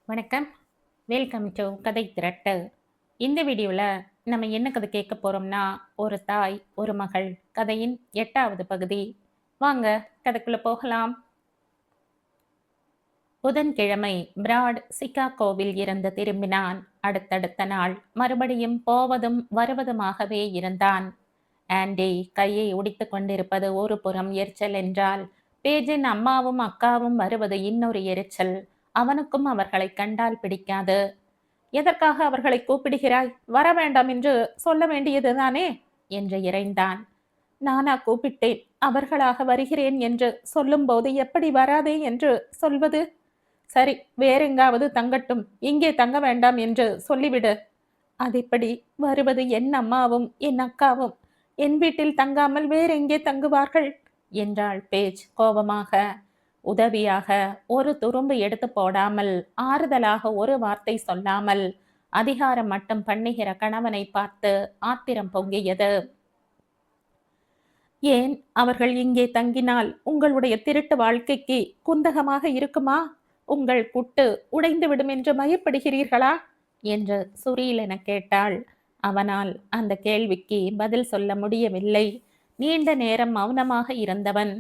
வணக்கம். Welcome to கதை திரட்டு. இந்த வீடியோவில் நம்ம என்ன கதை கேட்க போகிறோம்னா, ஒரு தாய் ஒரு மகள் கதையின் 8வது பகுதி. வாங்க கதைக்குள்ள போகலாம். புதன்கிழமை பிராட் சிகாகோவில் இருந்து திரும்பினான். அடுத்தடுத்த நாள் மறுபடியும் போவதும் வருவதுமாகவே இருந்தான். ஆண்டி கையை உடித்து கொண்டிருப்பது ஒரு புறம் எரிச்சல் என்றால், பேஜின் அம்மாவும் அக்காவும் வருவது இன்னொரு எரிச்சல். அவனுக்கும் அவர்களை கண்டால் பிடிக்காது. எதற்காக அவர்களை கூப்பிடுகிறாய்? வர வேண்டாம் என்று சொல்ல வேண்டியதுதானே என்று இறைந்தான். நானா கூப்பிட்டேன்? அவர்களாக வருகிறேன் என்று சொல்லும்போது எப்படி வராதே என்று சொல்வது? சரி, வேறெங்காவது தங்கட்டும், இங்கே தங்க வேண்டாம் என்று சொல்லிவிடு. அதெப்படி? வருவது என் அம்மாவும் என் அக்காவும். என் வீட்டில் தங்காமல் வேறெங்கே தங்குவார்கள் என்றாள் பேஜ் கோபமாக. உதவியாக ஒரு துரும்பு எடுத்து போடாமல், ஆறுதலாக ஒரு வார்த்தை சொல்லாமல் அதிகாரம் மட்டும் பண்ணுகிற கணவனை பார்த்து ஆத்திரம் பொங்கியது. ஏன் அவர்கள் இங்கே தங்கினால் உங்களுடைய திருட்டு வாழ்க்கைக்கு குந்தகமாக இருக்குமா? உங்கள் குட்டு உடைந்து விடும் என்று பயப்படுகிறீர்களா என்று சுரீலென கேட்டாள். அவனால் அந்த கேள்விக்கு பதில் சொல்ல முடியவில்லை. நீண்ட நேரம் மௌனமாக இருந்தவன்,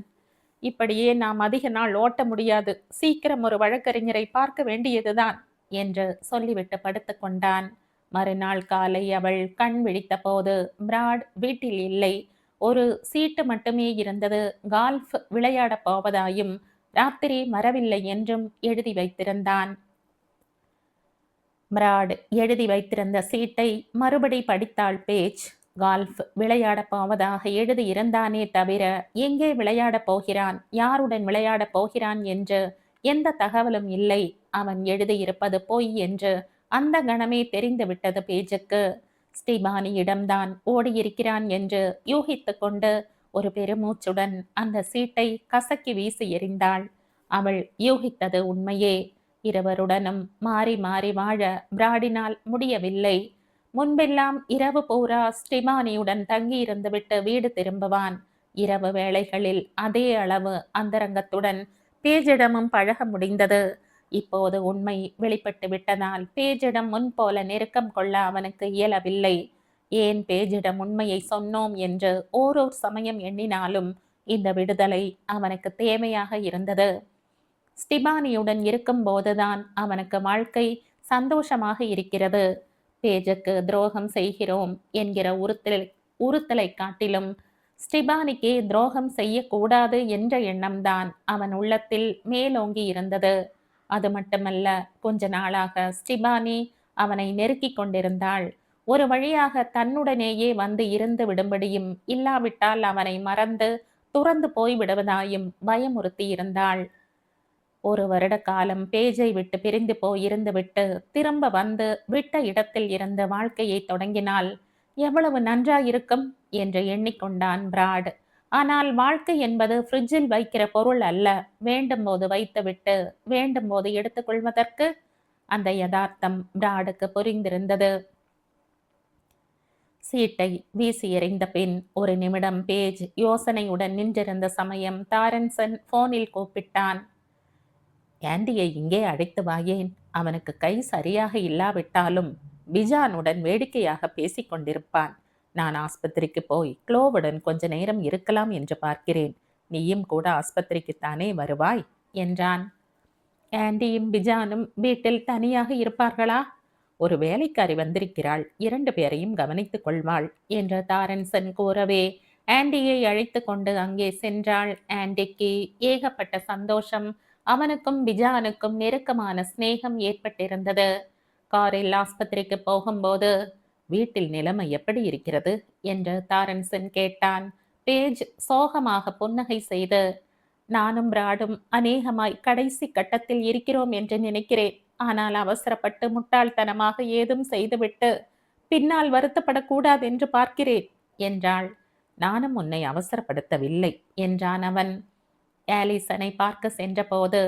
இப்படியே நாம் அதிக நாள் ஓட்ட முடியாது, சீக்கிரம் ஒரு வழக்கறிஞரை பார்க்க வேண்டியதுதான் என்று சொல்லிவிட்டு படுத்து கொண்டான். மறுநாள் காலை அவள் கண் விழித்த போது பிராட் வீட்டில் இல்லை. ஒரு சீட்டு மட்டுமே இருந்தது. கால்ஃப் விளையாடப் போவதாயும் ராத்திரி வரவில்லை என்றும் எழுதி வைத்திருந்தான். பிராட் எழுதி வைத்திருந்த சீட்டை மறுபடி படித்தாள் பேஜ். கால்ஃப் விளையாடப் போவதாக எழுதி இருந்தானே தவிர, எங்கே விளையாடப் போகிறான், யாருடன் விளையாடப் போகிறான் என்று எந்த தகவலும் இல்லை. அவன் எழுதியிருப்பது பொய் என்று அந்த கணமே தெரிந்துவிட்டது பேஜுக்கு. ஸ்டீபானியிடம்தான் ஓடியிருக்கிறான் என்று யூகித்து கொண்டு ஒரு பெருமூச்சுடன் அந்த சீட்டை கசக்கி வீசி எறிந்தாள். அவள் யூகித்தது உண்மையே. இருவருடனும் மாறி மாறி வாழ பிராடினால் முடியவில்லை. முன்பெல்லாம் இரவு பூரா ஸ்டிமானியுடன் தங்கியிருந்து விட்டு வீடு திரும்புவான். இரவு வேளைகளில் அதே அளவு அந்தரங்கத்துடன் பேஜிடமும் பழக முடிந்தது. இப்போது உண்மை வெளிப்பட்டு விட்டதால் பேஜிடம் முன்போல நெருக்கம் கொள்ள அவனுக்கு இயலவில்லை. ஏன் பேஜிடம் உண்மையை சொன்னோம் என்று ஓரோர் சமயம் எண்ணினாலும் இந்த விடுதலை அவனுக்கு தேவையாக இருந்தது. ஸ்டிபானியுடன் இருக்கும் போதுதான் அவனுக்கு வாழ்க்கை சந்தோஷமாக இருக்கிறது. பேஜுக்கு துரோகம் செய்கிறோம் என்கிற உறுத்தலை காட்டிலும் ஸ்டிபானிக்கு துரோகம் செய்யக்கூடாது என்ற எண்ணம்தான் அவன் உள்ளத்தில் மேலோங்கி இருந்தது. அது மட்டுமல்ல, கொஞ்ச நாளாக ஸ்டிபானி அவனை நெருக்கி கொண்டிருந்தாள். ஒரு வழியாக தன்னுடனேயே வந்து இருந்து விடும்படியும், இல்லாவிட்டால் அவனை மறந்து துறந்து போய்விடுவதாயும் பயமுறுத்தி இருந்தாள். ஒரு வருட காலம் பேஜை விட்டு பிரிந்து போயிருந்து விட்டு திரும்ப வந்து விட்ட இடத்தில் இருந்த வாழ்க்கையை தொடங்கினால் எவ்வளவு நன்றாயிருக்கும் என்று எண்ணிக்கொண்டான் பிராட். ஆனால் வாழ்க்கை என்பது ஃப்ரிட்ஜில் வைக்கிற பொருள் அல்ல, வேண்டும் போது வைத்துவிட்டு வேண்டும் போது எடுத்துக்கொள்வதற்கு. அந்த யதார்த்தம் பிராடுக்கு புரிந்திருந்தது. சீட்டை வீசி எறிந்த பின் ஒரு நிமிடம் பேஜ் யோசனையுடன் நின்றிருந்த சமயம் தாரன்சன் போனில் கூப்பிட்டான். ஆண்டியை இங்கே அழைத்து வாயேன். அவனுக்கு கை சரியாக இல்லாவிட்டாலும் பிஜானுடன் வேடிக்கையாக பேசிக் கொண்டிருப்பான். நான் ஆஸ்பத்திரிக்கு போய் க்ளோவுடன் கொஞ்ச நேரம் இருக்கலாம் என்று பார்க்கிறேன். நீயும் கூட ஆஸ்பத்திரிக்குத்தானே வருவாய் என்றான். ஆண்டியும் பிஜானும் வீட்டில் தனியாக இருப்பார்களா? ஒரு வேலைக்காரி வந்திருக்கிறாள், 2 பேரையும் கவனித்துக் கொள்வாள் என்று தாரன்சன் கூறவே ஆண்டியை அழைத்து கொண்டு அங்கே சென்றாள். ஆண்டிக்கு ஏகப்பட்ட சந்தோஷம். அவனுக்கும் பிஜானுக்கும் நெருக்கமான சிநேகம் ஏற்பட்டிருந்தது. காரில் ஆஸ்பத்திரிக்கு போகும்போது, வீட்டில் நிலைமை எப்படி இருக்கிறது என்று தாரன்சன் கேட்டான். பேஜ் சோகமாக புன்னகை செய்து, நானும் பிராடும் அநேகமாய் கடைசி கட்டத்தில் இருக்கிறோம் என்று நினைக்கிறேன். ஆனால் அவசரப்பட்டு முட்டாள்தனமாக ஏதும் செய்துவிட்டு பின்னால் வருத்தப்படக்கூடாது என்று பார்க்கிறேன் என்றாள். நானும் உன்னை அவசரப்படுத்தவில்லை என்றான் அவன். ஆலிசனை பார்க்க சென்றபோது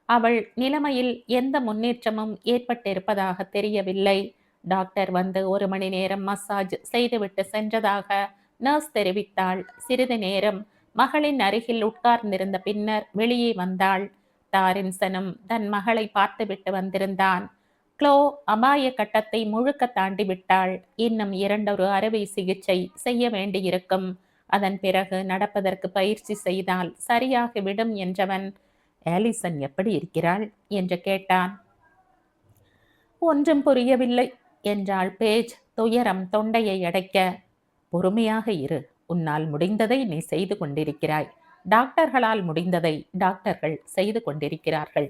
அவள் நிலைமையில் எந்த முன்னேற்றமும் ஏற்பட்டிருப்பதாக தெரியவில்லை. டாக்டர் வந்து 1 மணி நேரம் மசாஜ் செய்துவிட்டு சென்றதாக நர்ஸ் தெரிவித்தாள். சிறிது நேரம் மகளின் அருகில் உட்கார்ந்திருந்த பின்னர் வெளியே வந்தாள். தாரின்சனும் தன் மகளை பார்த்துவிட்டு வந்திருந்தான். க்ளோ அபாய கட்டத்தை முழுக்க தாண்டிவிட்டாள். இன்னும் 2 அறுவை சிகிச்சை செய்ய வேண்டியிருக்கும். அதன் பிறகு நடப்பதற்கு பயிற்சி செய்தால் சரியாகிவிடும் என்றவன், ஆலிசன் எப்படி இருக்கிறாள் என்று கேட்டான். ஒன்றும் புரியவில்லை என்றாள் பேஜ் துயரம் தொண்டையை அடைக்க. பொறுமையாக இரு. உன்னால் முடிந்ததை நீ செய்து கொண்டிருக்கிறாய். டாக்டர்களால் முடிந்ததை டாக்டர்கள் செய்து கொண்டிருக்கிறார்கள்.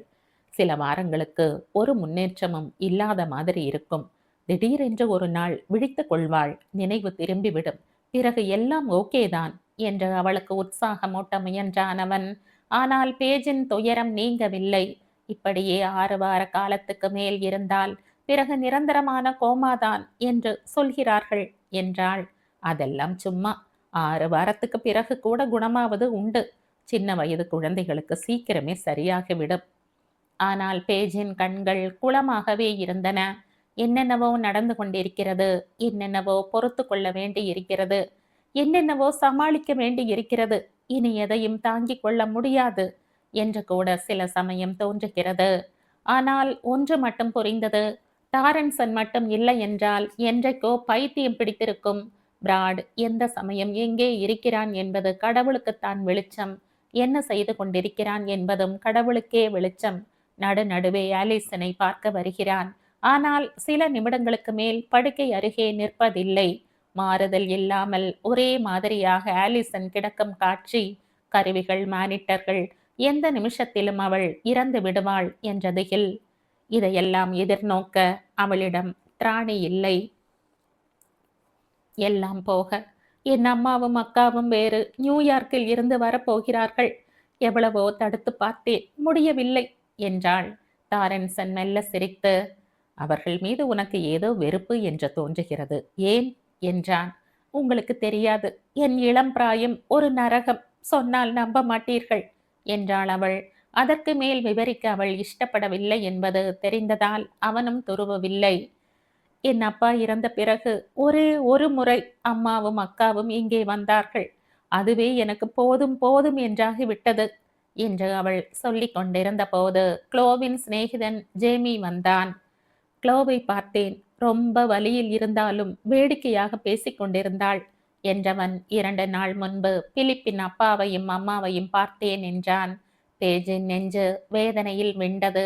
சில வாரங்களுக்கு ஒரு முன்னேற்றமும் இல்லாத மாதிரி இருக்கும். திடீரென்று ஒரு நாள் விழித்துக் கொள்வாள். நினைவு திரும்பிவிடும். பிறகு எல்லாம் ஓகேதான் என்று அவளுக்கு உற்சாகமூட்ட முயன்றான் அவன். ஆனால் பேஜின் துயரம் நீங்கவில்லை. இப்படியே 6 வார காலத்துக்கு மேல் இருந்தால் பிறகு நிரந்தரமான கோமாதான் என்று சொல்கிறார்கள் என்றாள். அதெல்லாம் சும்மா. 6 வாரத்துக்கு பிறகு கூட குணமாவது உண்டு. சின்ன வயது குழந்தைகளுக்கு சீக்கிரமே சரியாகிவிடும். ஆனால் பேஜின் கண்கள் குளமாகவே இருந்தன. என்னென்னவோ நடந்து கொண்டிருக்கிறது. என்னென்னவோ பொறுத்து கொள்ள வேண்டி இருக்கிறது. என்னென்னவோ சமாளிக்க வேண்டி இருக்கிறது. இனி எதையும் தாங்கிக் கொள்ள முடியாது என்று கூட சில சமயம் தோன்றுகிறது. ஆனால் ஒன்று மட்டும் புரிந்தது. டாரன்சன் மட்டும் இல்லை என்றால் என்றைக்கோ பைத்தியம் பிடித்திருக்கும். பிராட் எந்த சமயம் எங்கே இருக்கிறான் என்பது கடவுளுக்குத்தான் வெளிச்சம். என்ன செய்து கொண்டிருக்கிறான் என்பதும் கடவுளுக்கே வெளிச்சம். நடுநடுவே ஆலிசனை பார்க்க வருகிறான். ஆனால் சில நிமிடங்களுக்கு மேல் படுக்கை அருகே நிற்பதில்லை. மாறுதல் இல்லாமல் ஒரே மாதிரியாக ஆலிசன் கிடக்கும் காட்சி. கருவிகள், மானிட்டர்கள், எந்த நிமிஷத்திலும் அவள் இறந்து விடுவாள் என்ற திகில். இதையெல்லாம் எதிர்நோக்க அவளிடம் திராணி இல்லை. எல்லாம் போக என் அம்மாவும் அக்காவும் வேறு நியூயார்க்கில் இருந்து வரப்போகிறார்கள். எவ்வளவோ தடுத்து பார்த்தேன், முடியவில்லை என்றாள். டாரன்சன் மெல்ல சிரித்து, அவர்கள் மீது உனக்கு ஏதோ வெறுப்பு என்று தோன்றுகிறது, ஏன் என்றான். உங்களுக்கு தெரியாது, என் இளம் பிராயம் ஒரு நரகம், சொன்னால் நம்ப மாட்டீர்கள் என்றாள் அவள். அதற்கு மேல் விவரிக்க அவள் இஷ்டப்படவில்லை என்பது தெரிந்ததால் அவனும் துருவவில்லை. என் அப்பா இறந்த பிறகு ஒரே ஒரு முறை அம்மாவும் அக்காவும் இங்கே வந்தார்கள். அதுவே எனக்கு போதும் போதும் என்றாகிவிட்டது என்று அவள் சொல்லிக் கொண்டிருந்த போது க்ளோவின் சிநேகிதன் ஜேமி வந்தான். க்ளோவை பார்த்தேன். ரொம்ப வலியில் இருந்தாலும் வேடிக்கையாக பேசிக் கொண்டிருந்தாள் என்றவன் 2 நாள் முன்பு பிலிப்பின் அப்பாவையும் அம்மாவையும் பார்த்தேன் என்றான். பேஜின் நெஞ்சு வேதனையில் விண்டது.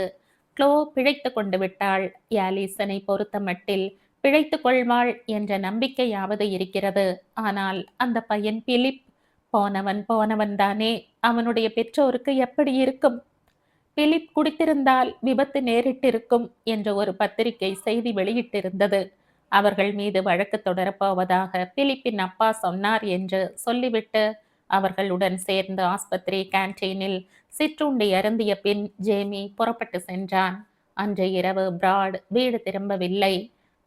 க்ளோ பிழைத்து கொண்டு விட்டாள். ஆலிசனை பொறுத்த மட்டில் பிழைத்து கொள்வாள் என்ற நம்பிக்கையாவது இருக்கிறது. ஆனால் அந்த பையன் பிலிப் போனவன் போனவன் தானே. அவனுடைய பெற்றோருக்கு எப்படி இருக்கும்? பிலிப் குடித்திருந்தால் விபத்து நேரிட்டிருக்கும் என்று ஒரு பத்திரிகை செய்தி வெளியிட்டிருந்தது. அவர்கள் மீது வழக்கு தொடரப்போவதாக பிலிப்பின் அப்பா சொன்னார் என்று சொல்லிவிட்டு அவர்களுடன் சேர்ந்து ஆஸ்பத்திரி கேன்டீனில் சிற்றுண்டி அருந்திய பின் ஜேமி புறப்பட்டு சென்றான். அன்று இரவு பிராட் வீடு திரும்பவில்லை.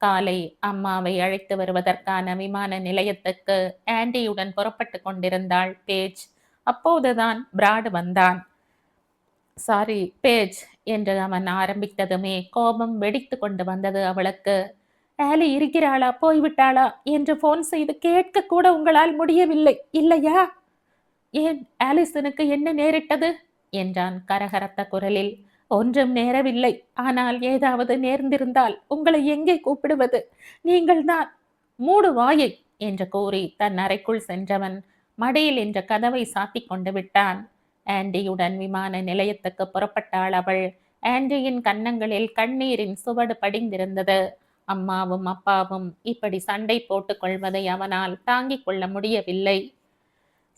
காலை அம்மாவை அழைத்து வருவதற்கான விமான நிலையத்துக்கு ஆண்டியுடன் புறப்பட்டு கொண்டிருந்தாள் பேஜ். அப்போதுதான் பிராட் வந்தான். சாரி பேஜ் என்று அவன் ஆரம்பித்ததுமே கோபம் வெடித்து கொண்டு வந்தது அவளுக்கு. ஆலி இருக்கிறாளா, போய்விட்டாளா என்று போன் செய்து கேட்க கூட உங்களால் முடியவில்லை இல்லையா? ஏன், ஆலிசனுக்கு என்ன நேரிட்டது என்றான் கரகரத்த குரலில். ஒன்றும் நேரவில்லை. ஆனால் ஏதாவது நேர்ந்திருந்தால் உங்களை எங்கே கூப்பிடுவது? நீங்கள் தான். மூடு வாயை என்று கூறி தன் அறைக்குள் சென்றவன் மடியில் என்ற கதவை சாத்திக் கொண்டு விட்டான். ஆண்டியுடன் விமான நிலையத்துக்கு புறப்பட்டாள் அவள். ஆண்டியின் கன்னங்களில் கண்ணீரின் சுவடு படிந்திருந்தது. அம்மாவும் அப்பாவும் இப்படி சண்டை போட்டுக் கொள்வதை அவனால் தாங்கிக் கொள்ள முடியவில்லை.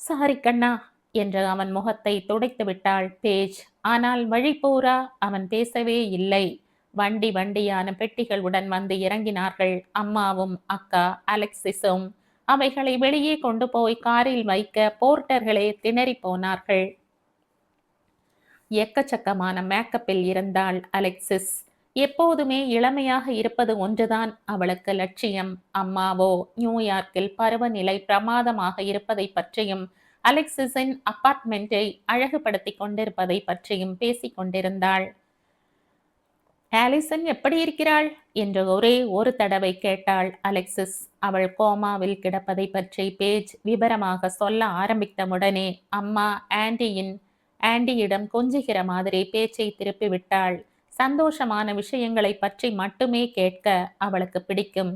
சாரி கண்ணா என்று அவன் முகத்தை துடைத்து விட்டாள் பேஜ். ஆனால் வழி பூரா அவன் பேசவே இல்லை. வண்டி வண்டியான பெட்டிகளுடன் வந்து இறங்கினார்கள் அம்மாவும் அக்கா அலெக்சிஸும். அவைகளை வெளியே கொண்டு போய் காரில் வைக்க போர்ட்டர்களே திணறி போனார்கள். எக்கச்சக்கமான மேக்கப்பில் இருந்தாள் அலெக்சிஸ். எப்போதுமே இளமையாக இருப்பது ஒன்றுதான் அவளுக்கு லட்சியம். அம்மாவோ நியூயார்க்கில் பருவநிலை பிரமாதமாக இருப்பதை பற்றியும் அலெக்சிஸின் அபார்ட்மெண்ட்டை அழகுபடுத்தி கொண்டிருப்பதை பற்றியும் பேசிக் கொண்டிருந்தாள். ஆலிசன் எப்படி இருக்கிறாள் என்று ஒரே ஒரு தடவை கேட்டாள் அலெக்சிஸ். அவள் கோமாவில் கிடப்பதை பற்றி பேஜ் விபரமாக சொல்ல ஆரம்பித்தவுடனே அம்மா ஆண்டியிடம் கொஞ்சுகிற மாதிரி பேச்சை திருப்பி விட்டாள். சந்தோஷமான விஷயங்களை பற்றி மட்டுமே கேட்க அவளுக்கு பிடிக்கும்.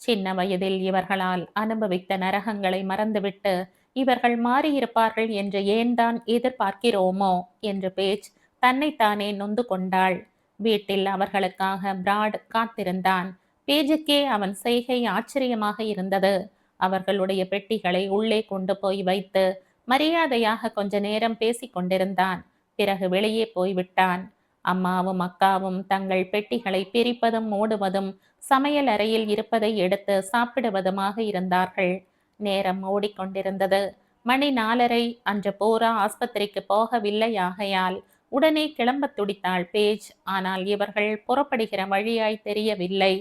சின்ன வயதில் இவர்களால் அனுபவித்த நரகங்களை மறந்துவிட்டு இவர்கள் மாறியிருப்பார்கள் என்று ஏன்தான் எதிர்பார்க்கிறோமோ என்று பேஜ் தன்னைத்தானே நொந்து கொண்டாள். வீட்டில் அவர்களுக்காக பிராட் காத்திருந்தான். பேஜுக்கே அவன் செய்கை ஆச்சரியமாக இருந்தது. அவர்களுடைய பெட்டிகளை உள்ளே கொண்டு போய் வைத்து மரியாதையாக கொஞ்ச நேரம் பேசிக் கொண்டிருந்தான். பிறகு வெளியே போய்விட்டான். அம்மாவும் அக்காவும் தங்கள் பெட்டிகளை பிரிப்பதும் மூடுவதும் சமையல் அறையில் இருப்பதை எடுத்து சாப்பிடுவதுமாக இருந்தார்கள். நேரம் ஓடிக்கொண்டிருந்தது. மணி 4:30. அன்று பூரா ஆஸ்பத்திரிக்கு போகவில்லை. ஆகையால் உடனே கிளம்ப துடித்தாள் பேஜ். ஆனால் இவர்கள் புறப்படுகிற வழியாய் தெரியவில்லை.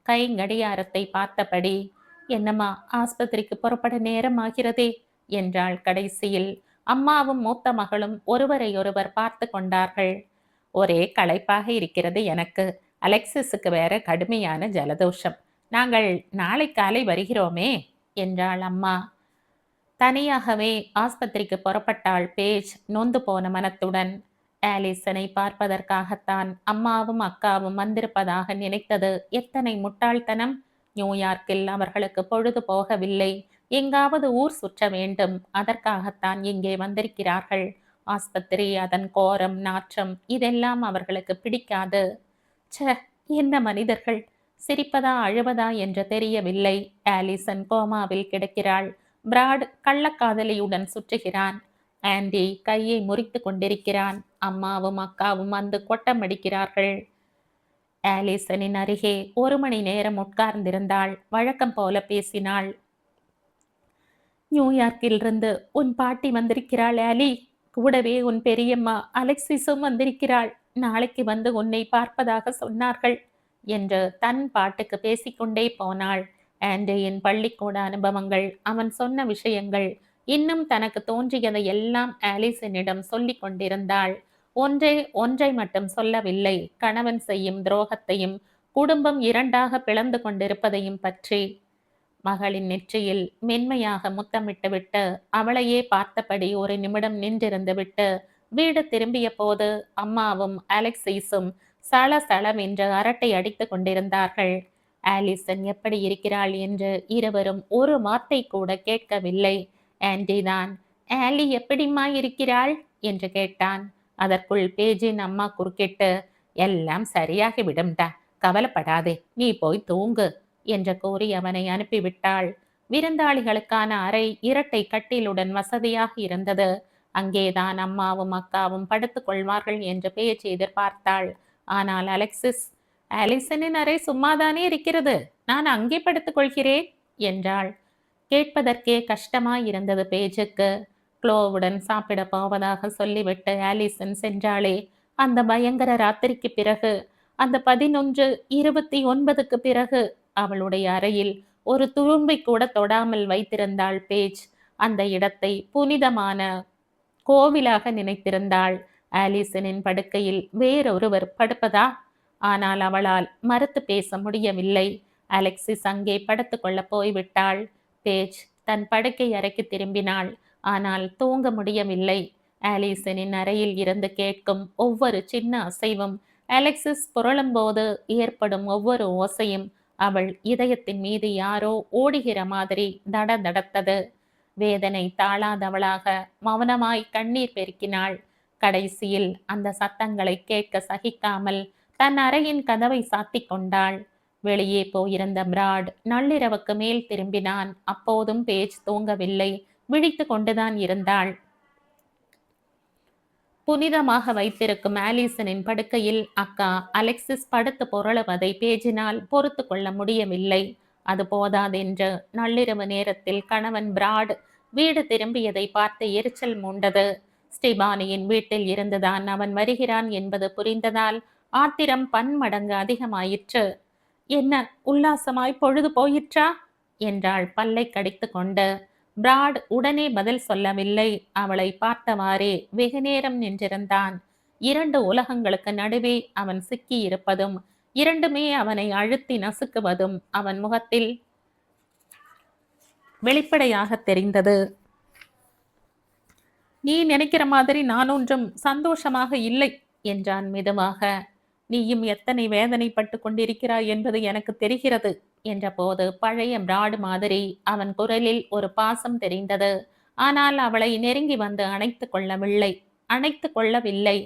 கை கடியாரத்தை பார்த்தபடி, என்னம்மா, ஆஸ்பத்திரிக்கு புறப்பட நேரம் ஆகிறதே என்றாள் கடைசியில். அம்மாவும் மூத்த மகளும் ஒருவரையொருவர் பார்த்து கொண்டார்கள். ஒரே களைப்பாக இருக்கிறது எனக்கு. அலெக்சிஸுக்கு வேற கடுமையான ஜலதோஷம். நாங்கள் நாளை காலை வருகிறோமே என்றாள் அம்மா. தனியாகவே ஆஸ்பத்திரிக்கு புறப்பட்டாள் பேஜ் நொந்து போன மனத்துடன். ஆலிசனை பார்ப்பதற்காகத்தான் அம்மாவும் அக்காவும் வந்திருப்பதாக நினைத்தது எத்தனை முட்டாள்தனம்! நியூயார்க்கில் அவர்களுக்கு பொழுது போகவில்லை. எங்காவது ஊர் சுற்ற வேண்டும். அதற்காகத்தான் இங்கே வந்திருக்கிறார்கள். ஆஸ்பத்திரி, அதன் கோரம், நாற்றம், இதெல்லாம் அவர்களுக்கு பிடிக்காது. ச்ச, என்ன மனிதர்கள்! சிரிப்பதா அழுவதா என்று தெரியவில்லை. ஆலிசன் கோமாவில் கிடக்கிறாள். பிராட் கள்ளக்காதலியுடன் சுற்றுகிறான். ஆண்டி கையை முறித்து கொண்டிருக்கிறான். அம்மாவும் அக்காவும் வந்து கொட்டமடிக்கிறார்கள். ஆலிசனின் அருகே 1 மணி நேரம் உட்கார்ந்திருந்தாள். வழக்கம் போல பேசினாள். நியூயார்க்கிலிருந்து உன் பாட்டி வந்திருக்கிறாள் ஆலி. கூடவே உன் பெரியம்மா அலெக்சிஸும் வந்திருக்கிறாள். நாளைக்கு வந்து உன்னை பார்ப்பதாக சொன்னார்கள் என்று தன் பாட்டுக்கு பேசிக்கொண்டே போனாள். ஆண்ட்ரியின் பள்ளிக்கூட அனுபவங்கள், அவன் சொன்ன விஷயங்கள், இன்னும் தனக்கு தோன்றியதை எல்லாம் ஆலிசனிடம் சொல்லிக் கொண்டிருந்தாள். ஒன்றை மட்டும் சொல்லவில்லை. கணவன் செய்யும் துரோகத்தையும் குடும்பம் 2ஆக பிளந்து கொண்டிருப்பதையும் பற்றி. மகளின் நெற்றியில் மென்மையாக முத்தமிட்டு விட்டு அவளையே பார்த்தபடி 1 நிமிடம் நின்றிருந்து விட்டு வீடு திரும்பிய போது அம்மாவும் அலெக்சிஸும் சளசளவென்று அரட்டை அடித்து கொண்டிருந்தார்கள். ஆலிசன் எப்படி இருக்கிறாள் என்று இருவரும் ஒரு வார்த்தை கூட கேட்கவில்லை. ஆன்டிதான், ஆலி எப்படிம்மா இருக்கிறாள் என்று கேட்டான். அதற்குள் பேஜின் அம்மா குறுக்கிட்டு, எல்லாம் சரியாகி விடும்டா, கவலைப்படாதே, நீ போய் தூங்கு என்று கூறி அவனை அனுப்பிவிட்டாள். விருந்தாளிகளுக்கான அறை இரட்டை கட்டிலுடன் வசதியாக இருந்தது. அங்கேதான் அம்மாவும் அக்காவும் படுத்துக் கொள்வார்கள் என்று பேச்சு எதிர்பார்த்தாள். ஆனால் ஆலிசனின் அறை சும்மாதானே இருக்கிறது, நான் அங்கே படுத்துக் கொள்கிறேன் என்றாள். கேட்பதற்கே கஷ்டமாயிருந்தது பேஜுக்கு. க்ளோவுடன் சாப்பிட போவதாக சொல்லிவிட்டு ஆலிசன் சென்றாளே, அந்த பயங்கர ராத்திரிக்கு பிறகு, அந்த 11:29க்கு பிறகு அவளுடைய அறையில் ஒரு துரும்பை கூட தொடாமல் வைத்திருந்தாள் பேஜ். அந்த இடத்தை புனிதமான கோவிலாக நினைத்திருந்தாள். ஆலிசனின் படுக்கையில் வேறொருவர் படுப்பதா? ஆனால் அவளால் மறுத்து பேச முடியவில்லை. அலெக்சிஸ் அங்கே படுத்துக் கொள்ள போய்விட்டாள். பேஜ் தன் படுக்கை அறைக்கு திரும்பினாள். ஆனால் தூங்க முடியவில்லை. ஆலிசனின் அறையில் இருந்து கேட்கும் ஒவ்வொரு சின்ன அசைவும், அலெக்சிஸ் புரளும்போது ஏற்படும் ஒவ்வொரு ஓசையும் அவள் இதயத்தின் மீது யாரோ ஓடுகிற மாதிரி தடதடத்தது. வேதனை தாழாதவளாக மௌனமாய் கண்ணீர் பெருக்கினாள். கடைசியில் அந்த சத்தங்களை கேட்க சகிக்காமல் தன் அறையின் கதவை சாத்திக் கொண்டாள். வெளியே போயிருந்த பிராட் நள்ளிரவுக்கு மேல் திரும்பினான். அப்போதும் பேஜ் தூங்கவில்லை, விழித்து கொண்டுதான் இருந்தாள். புனிதமாக வைத்திருக்கும் ஆலிசனின் படுக்கையில் அக்கா அலெக்சிஸ் படுத்து புரளுவதை பேஜினால் பொறுத்து கொள்ள முடியவில்லை. அது போதாதென்று நள்ளிரவு நேரத்தில் கணவன் பிராட் வீடு திரும்பியதை பார்த்து எரிச்சல் மூண்டது. ஸ்டெபானியின் வீட்டில் இருந்துதான் அவன் வருகிறான் என்பது புரிந்ததால் ஆத்திரம் பன்மடங்கு அதிகமாயிற்று. என்ன, உல்லாசமாய் பொழுது போயிற்றா என்றாள் பல்லை கடித்து கொண்டு. பிராட் உடனே பதில் சொல்லவில்லை. அவளை பார்த்தவாறே வெகுநேரம் நின்றிருந்தான். 2 உலகங்களுக்கு நடுவே அவன் சிக்கி இருப்பதும், இரண்டுமே அவனை அழுத்தி நசுக்குவதும் அவன் முகத்தில் வெளிப்படையாக தெரிந்தது. நீ நினைக்கிற மாதிரி நான் ஒன்றும் சந்தோஷமாக இல்லை என்றான் மெதுவாக. நீயும் எத்தனை வேதனைப்பட்டு கொண்டிருக்கிறாய் என்பது எனக்கு தெரிகிறது என்றபோது பழைய பிராட் மாதிரி அவன் குரலில் ஒரு பாசம் தெரிந்தது. ஆனால் அவளை நெருங்கி வந்து அணைத்து கொள்ளவில்லை.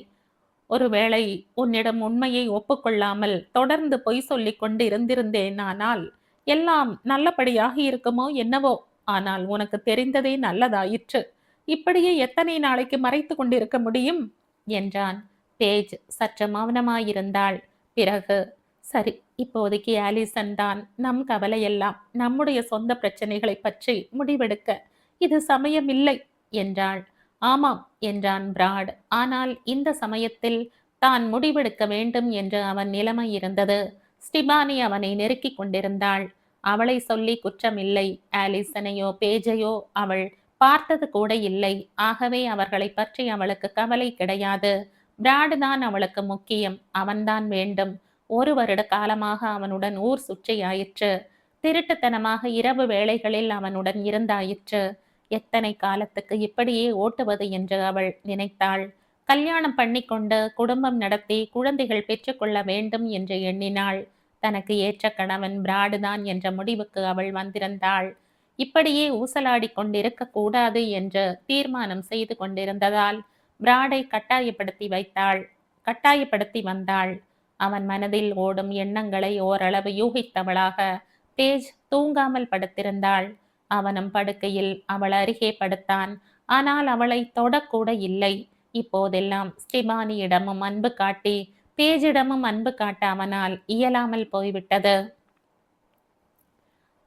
ஒருவேளை உன்னிடம் உண்மையை ஒப்புக்கொள்ளாமல் தொடர்ந்து பொய் சொல்லிக் கொண்டு இருந்திருந்தேனானால் எல்லாம் நல்லபடியாக இருக்குமோ என்னவோ. ஆனால் உனக்கு தெரிந்ததே நல்லதாயிற்று. இப்படியே எத்தனை நாளைக்கு மறைத்து கொண்டிருக்க முடியும் என்றான். பேஜ் சற்று மௌனமாயிருந்தாள். பிறகு, சரி, இப்போதைக்கு ஆலிசன் தான் நம் கவலையெல்லாம் நம்முடைய சொந்த பிரச்சனைகளை பற்றி முடிவெடுக்க இது சமயமில்லை என்றாள். ஆமாம் என்றான் பிராட். ஆனால் இந்த சமயத்தில் தான் முடிவெடுக்க வேண்டும் என்று அவன் நிலைமை இருந்தது. ஸ்டிபானி அவனை நெருக்கிக் கொண்டிருந்தாள். அவளை சொல்லி குற்றமில்லை. ஆலிசனையோ பேஜையோ அவள் பார்த்தது கூட இல்லை. ஆகவே அவர்களை பற்றி அவளுக்கு கவலை கிடையாது. பிராடு தான் அவளுக்கு முக்கியம். அவன்தான் வேண்டும். 1 வருட காலமாக அவனுடன் ஊர் சுற்றியாயிற்று. திருட்டுத்தனமாக இரவு வேளைகளில் அவனுடன் இருந்தாயிற்று. எத்தனை காலத்துக்கு இப்படியே ஓட்டுவது என்று அவள் நினைத்தாள். கல்யாணம் பண்ணிக்கொண்டு குடும்பம் நடத்தி குழந்தைகள் பெற்றுக்கொள்ள வேண்டும் என்று எண்ணினாள். தனக்கு ஏற்ற கணவன் பிராடுதான் என்ற முடிவுக்கு அவள் வந்திருந்தாள். இப்படியே ஊசலாடி கொண்டிருக்க கூடாது என்று தீர்மானம் செய்து கொண்டிருந்ததால் பிராடை கட்டாயப்படுத்தி வந்தாள். அவன் மனதில் ஓடும் எண்ணங்களை ஓரளவு யூகித்தவளாக பேஜ் தூங்காமல் படுத்திருந்தாள். அவனும் படுக்கையில் அவள் அருகே படுத்தான். ஆனால் அவளை தொடக்கூட இல்லை. இப்போதெல்லாம் ஸ்டிபானியிடமும் அன்பு காட்டி பேஜிடமும் அன்பு காட்ட அவனால் இயலாமல் போய்விட்டது.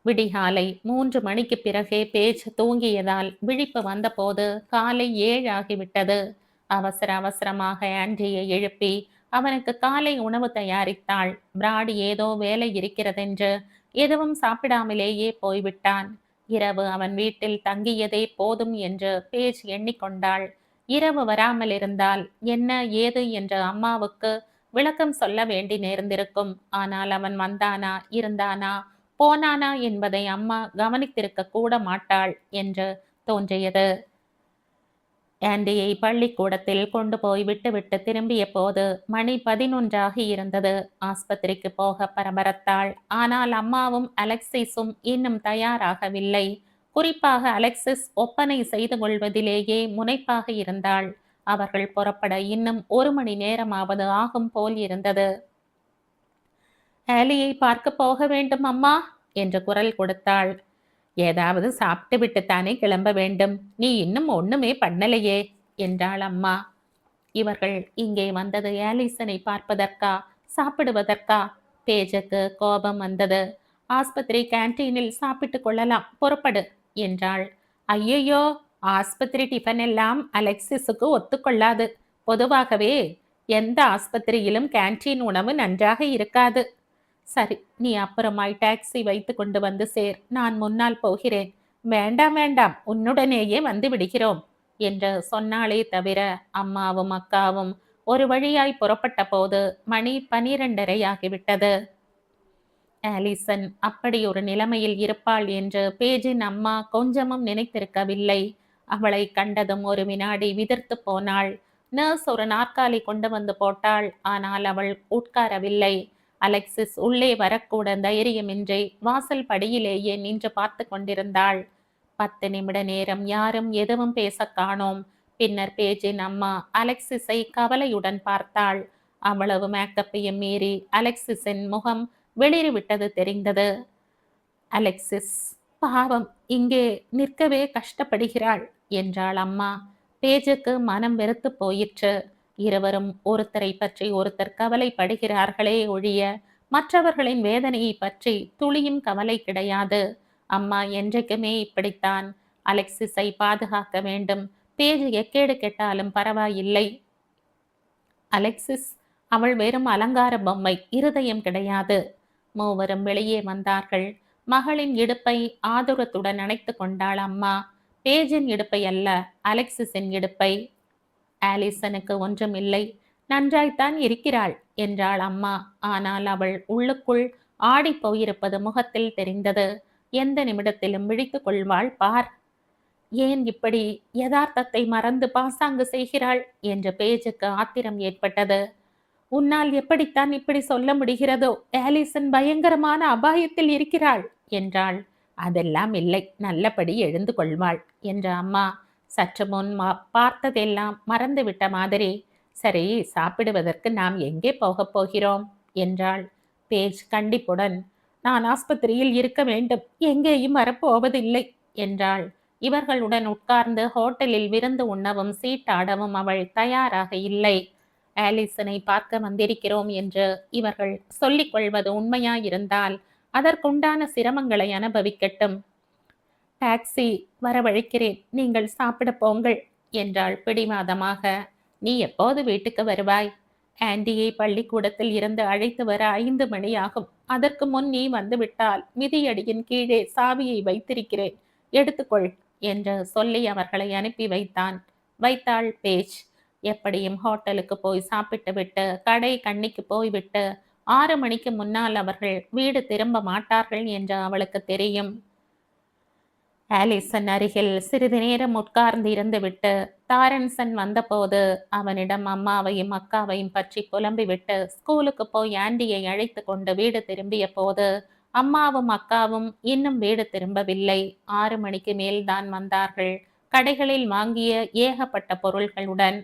விடிகாலை 3 மணிக்கு பிறகே பேஜ் தூங்கியதால் விழிப்பு வந்தபோது காலை 7 ஆகிவிட்டது. அவசர அவசரமாக ஆண்ட்ரியை எழுப்பி அவனுக்கு காலை உணவு தயாரித்தாள். பிராட் ஏதோ வேலை இருக்கிறதென்று எதுவும் சாப்பிடாமலேயே போய்விட்டான். இரவு அவன் வீட்டில் தங்கியதே போதும் என்று பேஜ் எண்ணிக்கொண்டாள். இரவு வராமல் இருந்தால் என்ன ஏது என்று அம்மாவுக்கு விளக்கம் சொல்ல வேண்டி நேர்ந்திருக்கும். ஆனால் அவன் வந்தானா, இருந்தானா, போனானா என்பதை அம்மா கவனித்திருக்க கூட மாட்டாள் என்று தோன்றியது. ஆண்டியை பள்ளிக்கூடத்தில் கொண்டு போய் விட்டுவிட்டு திரும்பிய போது மணி 11 இருந்தது. ஆஸ்பத்திரிக்கு போக பரபரத்தாள். ஆனால் அம்மாவும் அலெக்சிஸும் இன்னும் தயாராகவில்லை. குறிப்பாக அலெக்சிஸ் ஒப்பனை செய்து கொள்வதிலேயே முனைப்பாக இருந்தாள். அவர்கள் புறப்பட இன்னும் 1 மணி நேரமாவது ஆகும் போல் இருந்தது. ஆலியை பார்க்க போக வேண்டும் அம்மா என்று குரல் கொடுத்தாள். ஏதாவது சாப்பிட்டு விட்டுத்தானே கிளம்ப வேண்டும். நீ இன்னும் ஒண்ணுமே பண்ணலையே என்றாள் அம்மா. இவர்கள் இங்கே வந்தது ஆலிசனை பார்ப்பதற்கா, சாப்பிடுவதற்கா? பேஜுக்கு கோபம் வந்தது. ஆஸ்பத்திரி கேன்டீனில் சாப்பிட்டு கொள்ளலாம், புறப்படு என்றாள். ஐயையோ, ஆஸ்பத்திரி டிஃபன் எல்லாம் அலெக்சிஸுக்கு ஒத்துக்கொள்ளாது. பொதுவாகவே எந்த ஆஸ்பத்திரியிலும் கேன்டீன் உணவு நன்றாக இருக்காது. சரி, நீ அப்புறமாய் டாக்ஸி வைத்து கொண்டு வந்து சேர். நான் முன்னால் போகிறேன். வேண்டாம் வேண்டாம், உன்னுடனேயே வந்து விடுகிறோம் என்று சொன்னாலே தவிர அம்மாவும் அக்காவும் ஒரு வழியாய் புறப்பட்ட போது மணி 12:30 ஆகிவிட்டது. ஆலிசன் அப்படி ஒரு நிலைமையில் இருப்பாள் என்று பேஜின் அம்மா கொஞ்சமும் நினைத்திருக்கவில்லை. அவளை கண்டதும் ஒரு வினாடி விதிர்த்து போனாள். நர்ஸ் ஒரு நாற்காலி கொண்டு வந்து போட்டாள். ஆனால் அவள் உட்காரவில்லை. அலெக்சிஸ் உள்ளே வரக்கூட தைரியமின்றி வாசல் படியிலேயே நின்று பார்த்து கொண்டிருந்தாள். 10 நிமிட நேரம் யாரும் எதுவும் பேச காணோம். பின்னர் பேஜின் அம்மா அலெக்சிஸை கவலையுடன் பார்த்தாள். அவ்வளவு மேக்கப்பையும் மீறி அலெக்சிஸின் முகம் வெளிறிவிட்டது தெரிந்தது. அலெக்சிஸ் பாவம், இங்கே நிற்கவே கஷ்டப்படுகிறாள் என்றாள் அம்மா. பேஜுக்கு மனம் வெறுத்து போயிற்று. இருவரும் ஒருத்தரை பற்றி ஒருத்தர் கவலைப்படுகிறார்களே ஒழிய மற்றவர்களின் வேதனையை பற்றி துளியும் கவலை கிடையாது. அம்மா என்றைக்குமே இப்படித்தான். அலெக்சிஸை பாதுகாக்க வேண்டும். பேஜ் எக்கேடு கெட்டாலும் பரவாயில்லை. அலெக்சிஸ் அவள் வெறும் அலங்கார பொம்மை, இருதயம் கிடையாது. மூவரும் வெளியே வந்தார்கள். மகளின் இடுப்பை ஆதுரத்துடன் அணைத்து கொண்டாள் அம்மா. பேஜின் இடுப்பை அல்ல, அலெக்சிஸின் இடுப்பை. ஆலிசனுக்கு ஒன்றும் இல்லை, நன்றாய்த்தான் இருக்கிறாள் என்றாள் அம்மா. ஆனால் அவள் உள்ளுக்குள் ஆடி போயிருப்பது முகத்தில் தெரிந்தது. எந்த நிமிடத்திலும் விழித்துக் கொள்வாள் பார். ஏன் இப்படி யதார்த்தத்தை மறந்து பாசாங்கு செய்கிறாள் என்று பேஜுக்கு ஆத்திரம் ஏற்பட்டது. உன்னால் எப்படித்தான் இப்படி சொல்ல முடிகிறதோ? ஆலிசன் பயங்கரமான அபாயத்தில் இருக்கிறாள் என்றாள். அதெல்லாம் இல்லை, நல்லபடி எழுந்து கொள்வாள் என்ற அம்மா சற்று முன் பார்த்ததெல்லாம் மறந்துவிட்ட மாதிரி, சரி, சாப்பிடுவதற்கு நாம் எங்கே போகப் போகிறோம் என்றாள். பேஜ் கண்டிப்புடன், நான் ஆஸ்பத்திரியில் இருக்க வேண்டும், எங்கேயும் வரப்போவதில்லை என்றாள். இவர்களுடன் உட்கார்ந்து ஹோட்டலில் விருந்து உண்ணவும் சீட்டாடவும் அவள் தயாராக இல்லை. ஆலிசனை பார்க்க வந்திருக்கிறோம் என்று இவர்கள் சொல்லிக் கொள்வது உண்மையாயிருந்தால் அதற்குண்டான சிரமங்களை அனுபவிக்கட்டும். டாக்ஸி வரவழைக்கிறேன், நீங்கள் சாப்பிட போங்கள் என்றாள் பிடிவாதமாக. நீ எப்போது வீட்டுக்கு வருவாய்? ஆண்டியை பள்ளிக்கூடத்தில் இருந்து அழைத்து வர 5 மணி ஆகும். அதற்கு முன் நீ வந்துவிட்டால் மிதியடியின் கீழே சாவியை வைத்திருக்கிறேன், எடுத்துக்கொள் என்று சொல்லி அவர்களை அனுப்பி வைத்தாள் பேஜ். எப்படியும் ஹோட்டலுக்கு போய் சாப்பிட்டு விட்டு கடை கண்ணிக்கு போய்விட்டு 6 மணிக்கு முன்னால் அவர்கள் வீடு திரும்ப மாட்டார்கள் என்று அவளுக்கு தெரியும். ஆலிசன் அருகில் சிறிது நேரம் உட்கார்ந்து இருந்துவிட்டு தாரன்சன் வந்தபோது அவனிடம் அம்மாவையும் அக்காவையும் பற்றி புலம்பிவிட்டு ஸ்கூலுக்கு போய் ஆண்டியை அழைத்து கொண்டு வீடு திரும்பிய போது அம்மாவும் அக்காவும் இன்னும் வீடு திரும்பவில்லை. 6 மணிக்கு மேல்தான் வந்தார்கள், கடைகளில் வாங்கிய ஏகப்பட்ட பொருள்களுடன்.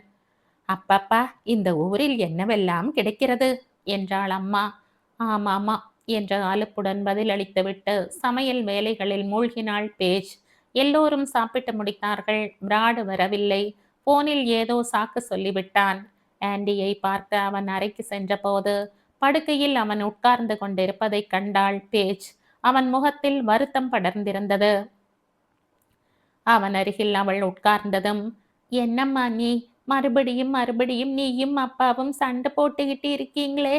அப்பப்பா, இந்த ஊரில் என்னவெல்லாம் கிடைக்கிறது என்றாள் அம்மா. ஆமாமா என்ற அலுப்புடன் பதிலளித்துவிட்டு சமையல் வேலைகளில் மூழ்கினாள் பேஜ். எல்லோரும் சாப்பிட்டு முடித்தார்கள். பிராடு வரவில்லை. போனில் ஏதோ சாக்கு சொல்லிவிட்டான். ஆண்டியை பார்க்க அவன் அறைக்கு சென்றபோது படுக்கையில் அவன் உட்கார்ந்து கொண்டிருப்பதை கண்டாள் பேஜ். அவன் முகத்தில் வருத்தம் படர்ந்திருந்தது. அவன் அருகில் அவள் உட்கார்ந்ததும், என்னம்மா நீ, மறுபடியும் மறுபடியும் நீயும் அப்பாவும் சண்டை போட்டுக்கிட்டு இருக்கீங்களே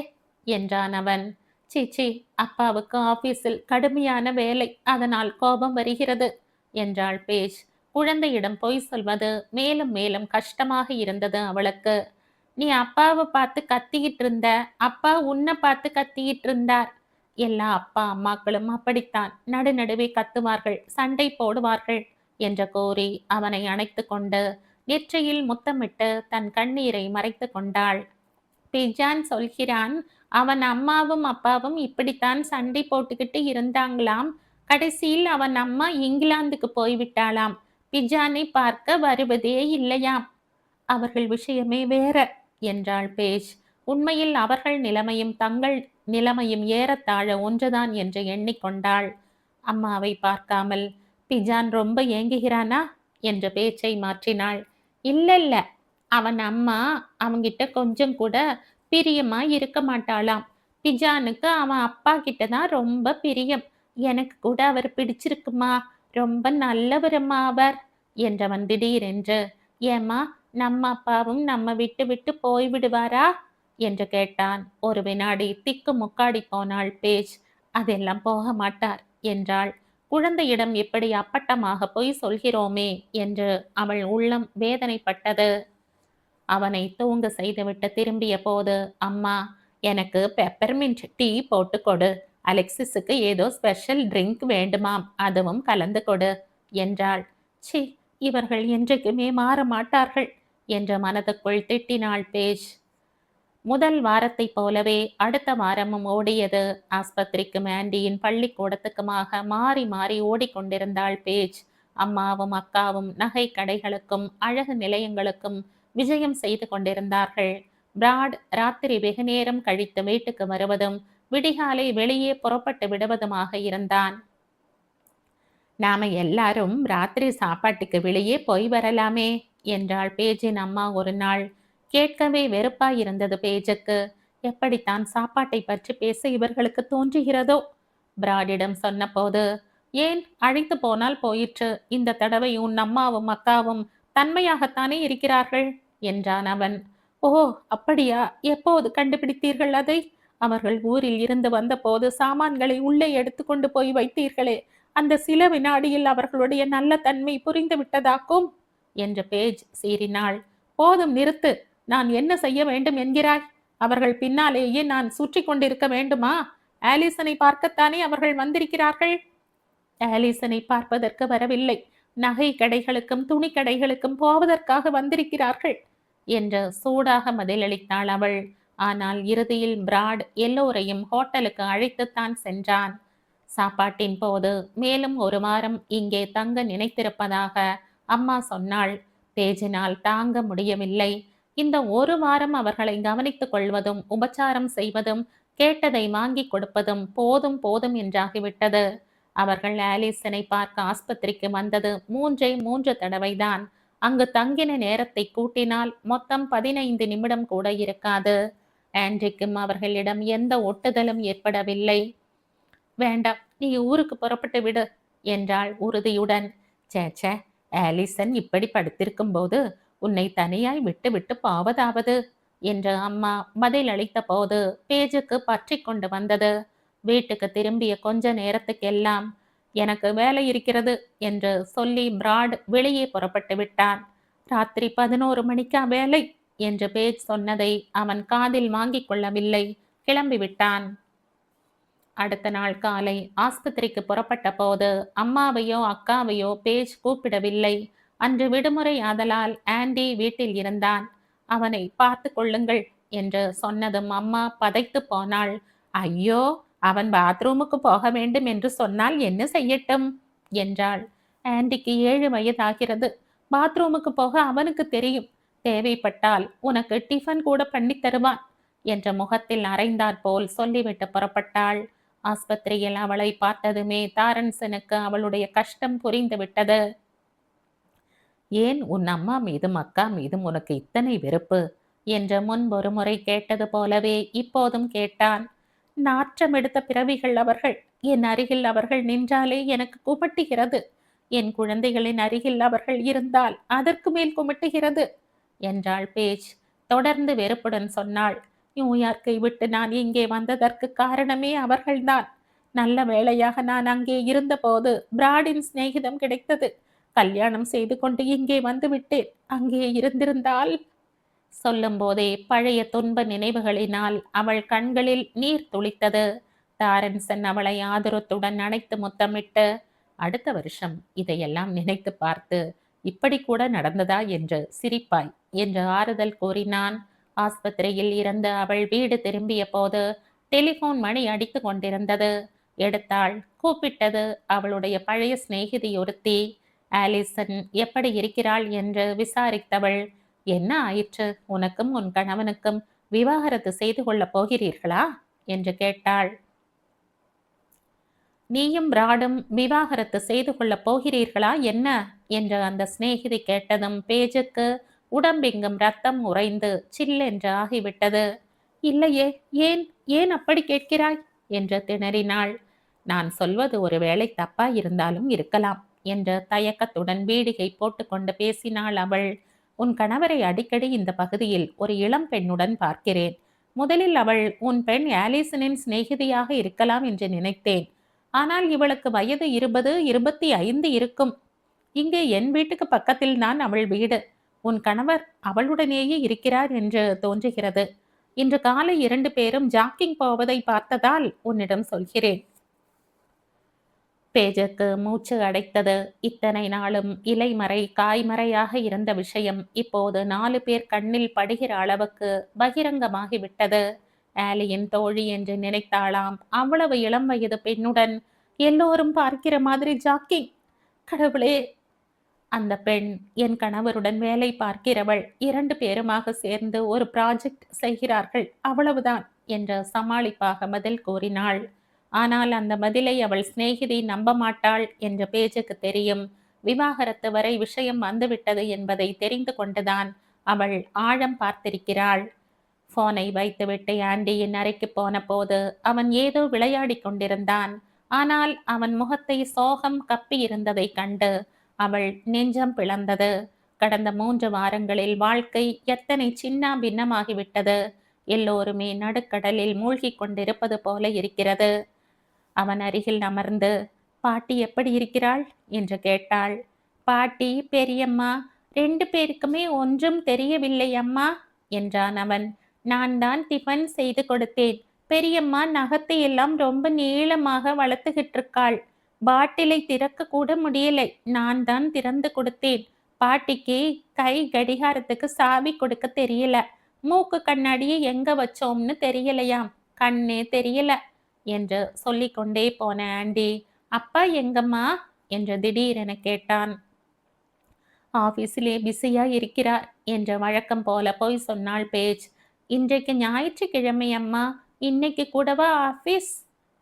என்றான் அவன். சீச்சி, அப்பாவுக்கு ஆபீஸில் கடுமையான வேலை, அதனால் கோபம் வருகிறது என்றாள் பேஜ். குழந்தையிடம் பொய் சொல்வது மேலும் மேலும் கஷ்டமாக இருந்தது அவளுக்கு. நீ அப்பாவை பார்த்து கத்திக்கிட்டு இருந்த, அப்பா உன்னை பார்த்து கத்திக்கிட்டு இருந்தார். எல்லா அப்பா அம்மாக்களும் அப்படித்தான், நடுநடுவே கத்துவார்கள், சண்டை போடுவார்கள் என்று கூறி அவனை அணைத்து கொண்டு நெற்றியில் முத்தமிட்டு தன் கண்ணீரை மறைத்து கொண்டாள். பிஜான் சொல்கிறான், அவன் அம்மாவும் அப்பாவும் இப்படித்தான் சண்டை போட்டுக்கிட்டு இருந்தாங்களாம். கடைசியில் அவன் அம்மா இங்கிலாந்துக்கு போய்விட்டாளாம். பிஜானை பார்க்க வருவதே இல்லையாம். அவர்கள் விஷயமே வேற என்றாள் பேஜ். உண்மையில் அவர்கள் நிலைமையும் தங்கள் நிலைமையும் ஏறத்தாழ ஒன்றுதான் என்று எண்ணிக்கொண்டாள். அம்மாவை பார்க்காமல், பிஜான் ரொம்ப ஏங்குகிறானா என்ற பேச்சை மாற்றினாள். இல்ல, அவன் அம்மா அவங்கிட்ட கொஞ்சம் கூட பிரியமா இருக்க மாட்டாளாம். பிஜானுக்கு அவன் அப்பா கிட்டதான் ரொம்ப பிரியம். எனக்கு கூட அவர் பிடிச்சிருக்குமா, ரொம்ப நல்லவரம்மா அவர் என்றவன் திடீரென்று. ஏம்மா, நம்ம அப்பாவும் நம்ம விட்டு விட்டு போய்விடுவாரா என்று கேட்டான். ஒரு வினாடி திக்கு முக்காடி போனாள் பேஜ். அதெல்லாம் போக மாட்டார் என்றாள். குழந்தையிடம் எப்படி அப்பட்டமாக பொய் சொல்கிறோமே என்று அவள் உள்ளம் வேதனைப்பட்டது. அவனை தூங்க செய்துவிட்டு திரும்பிய போது, அம்மா, எனக்கு பெப்பர்மின்ட் டீ போட்டு கொடு, அலெக்சிஸுக்கு ஏதோ ஸ்பெஷல் ட்ரிங்க் வேண்டுமாம், அதுவும் கலந்து கொடு என்றாள். சி, இவர்கள் என்றைக்குமே மாற மாட்டார்கள் என்ற மனதுக்குள் திட்டினாள் பேஜ். முதல் வாரத்தை போலவே அடுத்த வாரமும் ஓடியது. ஆஸ்பத்திரிக்கும் ஆண்டியின் பள்ளிக்கூடத்துக்குமாக மாறி மாறி ஓடிக்கொண்டிருந்தாள் பேஜ். அம்மாவும் அக்காவும் நகை கடைகளுக்கும் அழகு நிலையங்களுக்கும் விஜயம் செய்து கொண்டிருந்தார்கள். பிராட் ராத்திரி வெகு நேரம் கழித்து வீட்டுக்கு வருவதும் விடிகாலை வெளியே புறப்பட்டு விடுவதுமாக இருந்தான். நாம எல்லாரும் ராத்திரி சாப்பாட்டுக்கு வெளியே போய் வரலாமே என்றாள் பேஜின் அம்மா ஒரு நாள். கேட்கவே வெறுப்பாயிருந்தது பேஜுக்கு. எப்படித்தான் சாப்பாட்டை பற்றி பேச இவர்களுக்கு தோன்றுகிறதோ. பிராடிடம் சொன்னபோது, ஏன், அழைத்து போனால் போயிற்று, இந்த தடவை உன் அம்மாவும் அக்காவும் தன்மையாகத்தானே இருக்கிறார்கள் என்றான் அவன். ஓ, அப்படியா, எப்போது கண்டுபிடித்தீர்கள் அதை? அவர்கள் ஊரில் இருந்து வந்தபோது சாமான்களை உள்ளே எடுத்துக்கொண்டு போய் வைத்தீர்களே, அந்த சில வினாடியில் அவர்களுடைய நல்ல தன்மை புரிந்து விட்டதாக்கும் என்று பேஜ் சீறினாள். போதும், நிறுத்து. நான் என்ன செய்ய வேண்டும் என்கிறாய்? அவர்கள் பின்னாலேயே நான் சுற்றி கொண்டிருக்க வேண்டுமா? ஆலிசனை பார்க்கத்தானே அவர்கள் வந்திருக்கிறார்கள். ஆலிசனை பார்ப்பதற்கு வரவில்லை, நகை கடைகளுக்கும் துணி கடைகளுக்கும் போவதற்காக வந்திருக்கிறார்கள் என்று சூடாக பதிலளித்தாள் அவள். ஆனால் இறுதியில் பிராட் எல்லோரையும் ஹோட்டலுக்கு அழைத்துத்தான் சென்றான். சாப்பாட்டின் போது மேலும் ஒரு வாரம் இங்கே தங்க நினைத்திருப்பதாக அம்மா சொன்னாள். பேஜினால் தாங்க முடியவில்லை. இந்த ஒரு வாரம் அவர்களை கவனித்துக் கொள்வதும் உபச்சாரம் செய்வதும் கேட்டதை வாங்கி கொடுப்பதும் போதும் போதும் என்றாகிவிட்டது. அவர்கள் ஆலிசனை பார்க்க ஆஸ்பத்திரிக்கு வந்தது 3 தடவைதான். அங்கு தங்கின நேரத்தை கூட்டினால் மொத்தம் 15 நிமிடம் கூட இருக்காது. ஆண்ட்ரிக்கும் அவர்களிடம் எந்த ஒட்டுதலும் ஏற்படவில்லை. வேண்டாம், நீ ஊருக்கு புறப்பட்டு விடு என்றாள் உறுதியுடன். சேச்சே, ஆலிசன் இப்படி படுத்திருக்கும் போது உன்னை தனியாய் விட்டு விட்டு போவதாவது என்று அம்மா பதில் அளித்த போது பேஜுக்கு பற்றி கொண்டு வந்தது. வீட்டுக்கு திரும்பிய கொஞ்ச நேரத்துக்கெல்லாம் எனக்கு வேலை இருக்கிறது என்று சொல்லி பிராட் வெளியே புறப்பட்டு விட்டான். ராத்திரி 11 மணிக்கா வேலை என்று பேஜ் சொன்னதை அவன் காதில் வாங்கிக் கொள்ளவில்லை. கிளம்பிவிட்டான். அடுத்த நாள் காலை ஆஸ்பத்திரிக்கு புறப்பட்ட போது அம்மாவையோ அக்காவையோ பேஜ் கூப்பிடவில்லை. அன்று விடுமுறை ஆதலால் ஆண்டி வீட்டில் இருந்தான். அவனை பார்த்து கொள்ளுங்கள் என்று சொன்னதும் அம்மா பதைத்து போனாள். ஐயோ, அவன் பாத்ரூமுக்கு போக வேண்டும் என்று சொன்னால் என்ன செய்யட்டும் என்றாள். ஆண்டிக்கு 7 வயதாகிறது. பாத்ரூமுக்கு போக அவனுக்கு தெரியும். தேவைப்பட்டால் உனக்கு டிஃபன் கூட பண்ணி தருவான் என்ற முகத்தில் அரைந்தாற் போல் சொல்லிவிட்டு புறப்பட்டாள். ஆஸ்பத்திரியில் அவளை பார்த்ததுமே தாரன்சனுக்கு அவளுடைய கஷ்டம் புரிந்து விட்டது. ஏன் உன் அம்மா மீதும் அக்கா மீதும் உனக்கு இத்தனை வெறுப்பு என்று முன்பொரு முறை கேட்டது போலவே இப்போதும் கேட்டான். நாற்றம் எடுத்த பிறவிகள் அவர்கள். என் அருகில் அவர்கள் நின்றாலே எனக்கு குமட்டுகிறது. என் குழந்தைகளின் அருகில் அவர்கள் இருந்தால் அதற்கு மேல் குமட்டுகிறது என்றாள் பேஜ். தொடர்ந்து வெறுப்புடன் சொன்னாள். நியூயார்க்கை விட்டு நான் இங்கே வந்ததற்கு காரணமே அவர்கள்தான். நல்ல வேளையாக நான் அங்கே இருந்தபோது பிராடின் சிநேகிதம் கிடைத்தது. கல்யாணம் செய்து கொண்டு இங்கே வந்து விட்டேன். அங்கே இருந்திருந்தால் சொல்லும் போதே பழைய துன்ப நினைவுகளினால் அவள் கண்களில் நீர் துளித்தது. தாரன்சன் அவளை ஆதரத்துடன் அணைத்து முத்தமிட்டு, அடுத்த வருஷம் இதையெல்லாம் நினைத்து பார்த்து இப்படி கூட நடந்ததா என்று சிரிப்பாய் என்று ஆறுதல் கூறினான். ஆஸ்பத்திரியில் இருந்து அவள் வீடு திரும்பிய போது டெலிபோன் மணி அடித்து கொண்டிருந்தது. எடுத்தாள். கூப்பிட்டது அவளுடைய பழைய சிநேகிதி ஒருத்தி. ஆலிசன் எப்படி இருக்கிறாள் என்று விசாரித்தவள். என்ன ஆயிற்று? உனக்கும் உன் கணவனுக்கும் விவாகரத்து செய்து கொள்ளப் போகிறீர்களா என்று கேட்டாள். நீயும் பிராடும் விவாகரத்து செய்து கொள்ளப் போகிறீர்களா என்ன என்று அந்த சிநேகிதி கேட்டதும் பேஜுக்கு உடம்பெங்கும் ரத்தம் உறைந்து சில்லென்று ஆகிவிட்டது. இல்லையே, ஏன் ஏன் அப்படி கேட்கிறாய் என்று திணறினாள். நான் சொல்வது ஒருவேளை தப்பா இருந்தாலும் இருக்கலாம் என்று தயக்கத்துடன் பீடிகை போட்டுக்கொண்டு பேசினாள் அவள். உன் கணவரை அடிக்கடி இந்த பகுதியில் ஒரு இளம் பெண்ணுடன் பார்க்கிறேன். முதலில் அவள் உன் பெண் ஆலிசனின் சிநேகிதியாக இருக்கலாம் என்று நினைத்தேன். ஆனால் இவளுக்கு வயது 20, 25 இருக்கும். இங்கே என் வீட்டுக்கு பக்கத்தில் தான் அவள் வீடு. உன் கணவர் அவளுடனேயே இருக்கிறார் என்று தோன்றுகிறது. இன்று காலை 2 பேரும் ஜாக்கிங் போவதை பார்த்ததால் உன்னிடம் சொல்கிறேன். பேஜுக்கு மூச்சு அடைத்தது. இத்தனை நாளும் இலைமறை காய்மறையாக இருந்த விஷயம் இப்போது 4 பேர் கண்ணில் படுகிற அளவுக்கு பகிரங்கமாகிவிட்டது. ஆலியின் தோழி என்று நினைத்தாளாம். அவ்வளவு இளம் வயது பெண்ணுடன் எல்லோரும் பார்க்கிற மாதிரி ஜாக்கிங். கடவுளே! அந்த பெண் என் கணவருடன் வேலை பார்க்கிறவள். 2 பேருமாக சேர்ந்து ஒரு ப்ராஜெக்ட் செய்கிறார்கள், அவ்வளவுதான் என்று சமாளிப்பாக பதில் கூறினாள். ஆனால் அந்த பதிலை அவள் சிநேகிதி நம்ப மாட்டாள் என்று பேஜுக்கு தெரியும். விவாகரத்து வரை விஷயம் வந்துவிட்டது என்பதை தெரிந்து கொண்டுதான் அவள் ஆழம் பார்த்திருக்கிறாள். போனை வைத்துவிட்டு ஆண்டியின் அறைக்கு போன போது அவன் ஏதோ விளையாடி கொண்டிருந்தான். ஆனால் அவன் முகத்தை சோகம் கப்பி இருந்ததை கண்டு அவள் நெஞ்சம் பிளந்தது. கடந்த 3 வாரங்களில் வாழ்க்கை எத்தனை சின்ன பின்னமாகிவிட்டது. எல்லோருமே நடுக்கடலில் மூழ்கி கொண்டிருப்பது போல இருக்கிறது. அவன் அருகில் அமர்ந்து, பாட்டி எப்படி இருக்கிறாள் என்று கேட்டாள். பாட்டி, பெரியம்மா 2 பேருக்குமே ஒன்றும் தெரியவில்லை அம்மா என்றான் அவன். நான் தான் டிஃபன் செய்து கொடுத்தேன். பெரியம்மா நகத்தை எல்லாம் ரொம்ப நீளமாக வளர்த்துக்கிட்டு இருக்காள். பாட்டிலை திறக்க கூட முடியலை. நான் தான் திறந்து கொடுத்தேன். பாட்டிக்கு கை கடிகாரத்துக்கு சாவி கொடுக்க தெரியல. மூக்கு கண்ணாடியை எங்க வச்சோம்னு தெரியலையாம், கண்ணே தெரியல என்று சொல்லிக்கொண்டே போன ஆண்டி, அப்பா எங்கம்மா என்று திடீரென கேட்டான். ஆபீஸிலே பிஸியா இருக்கிறார் என்ற வழக்கம் போல பொய் சொன்னாள் பேஜ். இன்றைக்கு ஞாயிற்றுக்கிழமை அம்மா, இன்னைக்கு கூடவா ஆபீஸ்?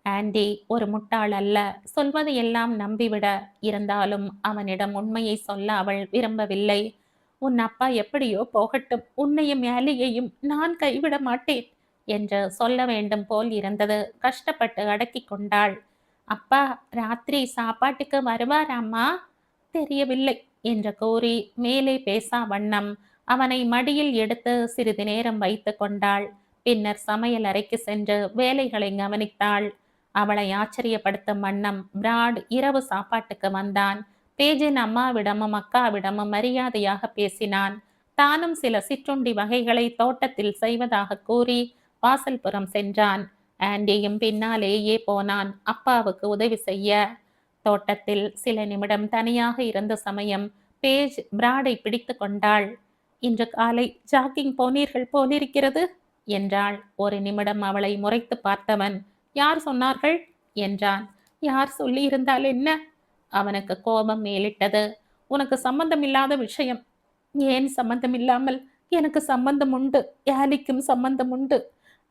ஆண்டி ஒரு முட்டாள் அல்ல, சொல்வது எல்லாம் நம்பிவிட. இருந்தாலும் அவனிடம் உண்மையை சொல்ல அவள் விரும்பவில்லை. உன் அப்பா எப்படியோ போகட்டும், உன்னையும் ஆலியையும் நான் கைவிட மாட்டேன் என்று சொல்ல வேண்டும் போல் இருந்தது. கஷ்டப்பட்டு அடக்கி கொண்டாள். அப்பா ராத்திரி சாப்பாட்டுக்கு வருவாராம்மா? தெரியவில்லை என்று கூறி மேலே பேசா வண்ணம் அவனை மடியில் எடுத்து சிறிது நேரம் வைத்து கொண்டாள். பின்னர் சமையல் அறைக்கு சென்று வேலைகளை கவனித்தாள். அவளை ஆச்சரியப்படுத்தும் வண்ணம் பிராட் இரவு சாப்பாட்டுக்கு வந்தான். பேஜின் அம்மாவிடமும் அக்காவிடமும் மரியாதையாக பேசினான். தானும் சில சிற்றுண்டி வகைகளை தோட்டத்தில் செய்வதாக கூறி வாசல்புறம் சென்றான். ஆண்டியும் பின்னாலேயே போனான் அப்பாவுக்கு உதவி செய்ய. தோட்டத்தில் சில நிமிடம் தனியாக இருந்த சமயம் பேஜ் பிராடை பிடித்து கொண்டாள். இன்று காலை ஜாக்கிங் போனீர்கள் போலிருக்கிறது என்றாள். ஒரு நிமிடம் அவளை முறைத்து பார்த்தவன், யார் சொன்னார்கள் என்றான். யார் சொல்லி இருந்தால் என்ன? அவனுக்கு கோபம் மேலிட்டது. உனக்கு சம்பந்தம் இல்லாத விஷயம். ஏன் சம்பந்தம் இல்லாமல்? எனக்கு சம்பந்தம் உண்டு, ஆலிக்கும் சம்பந்தம் உண்டு,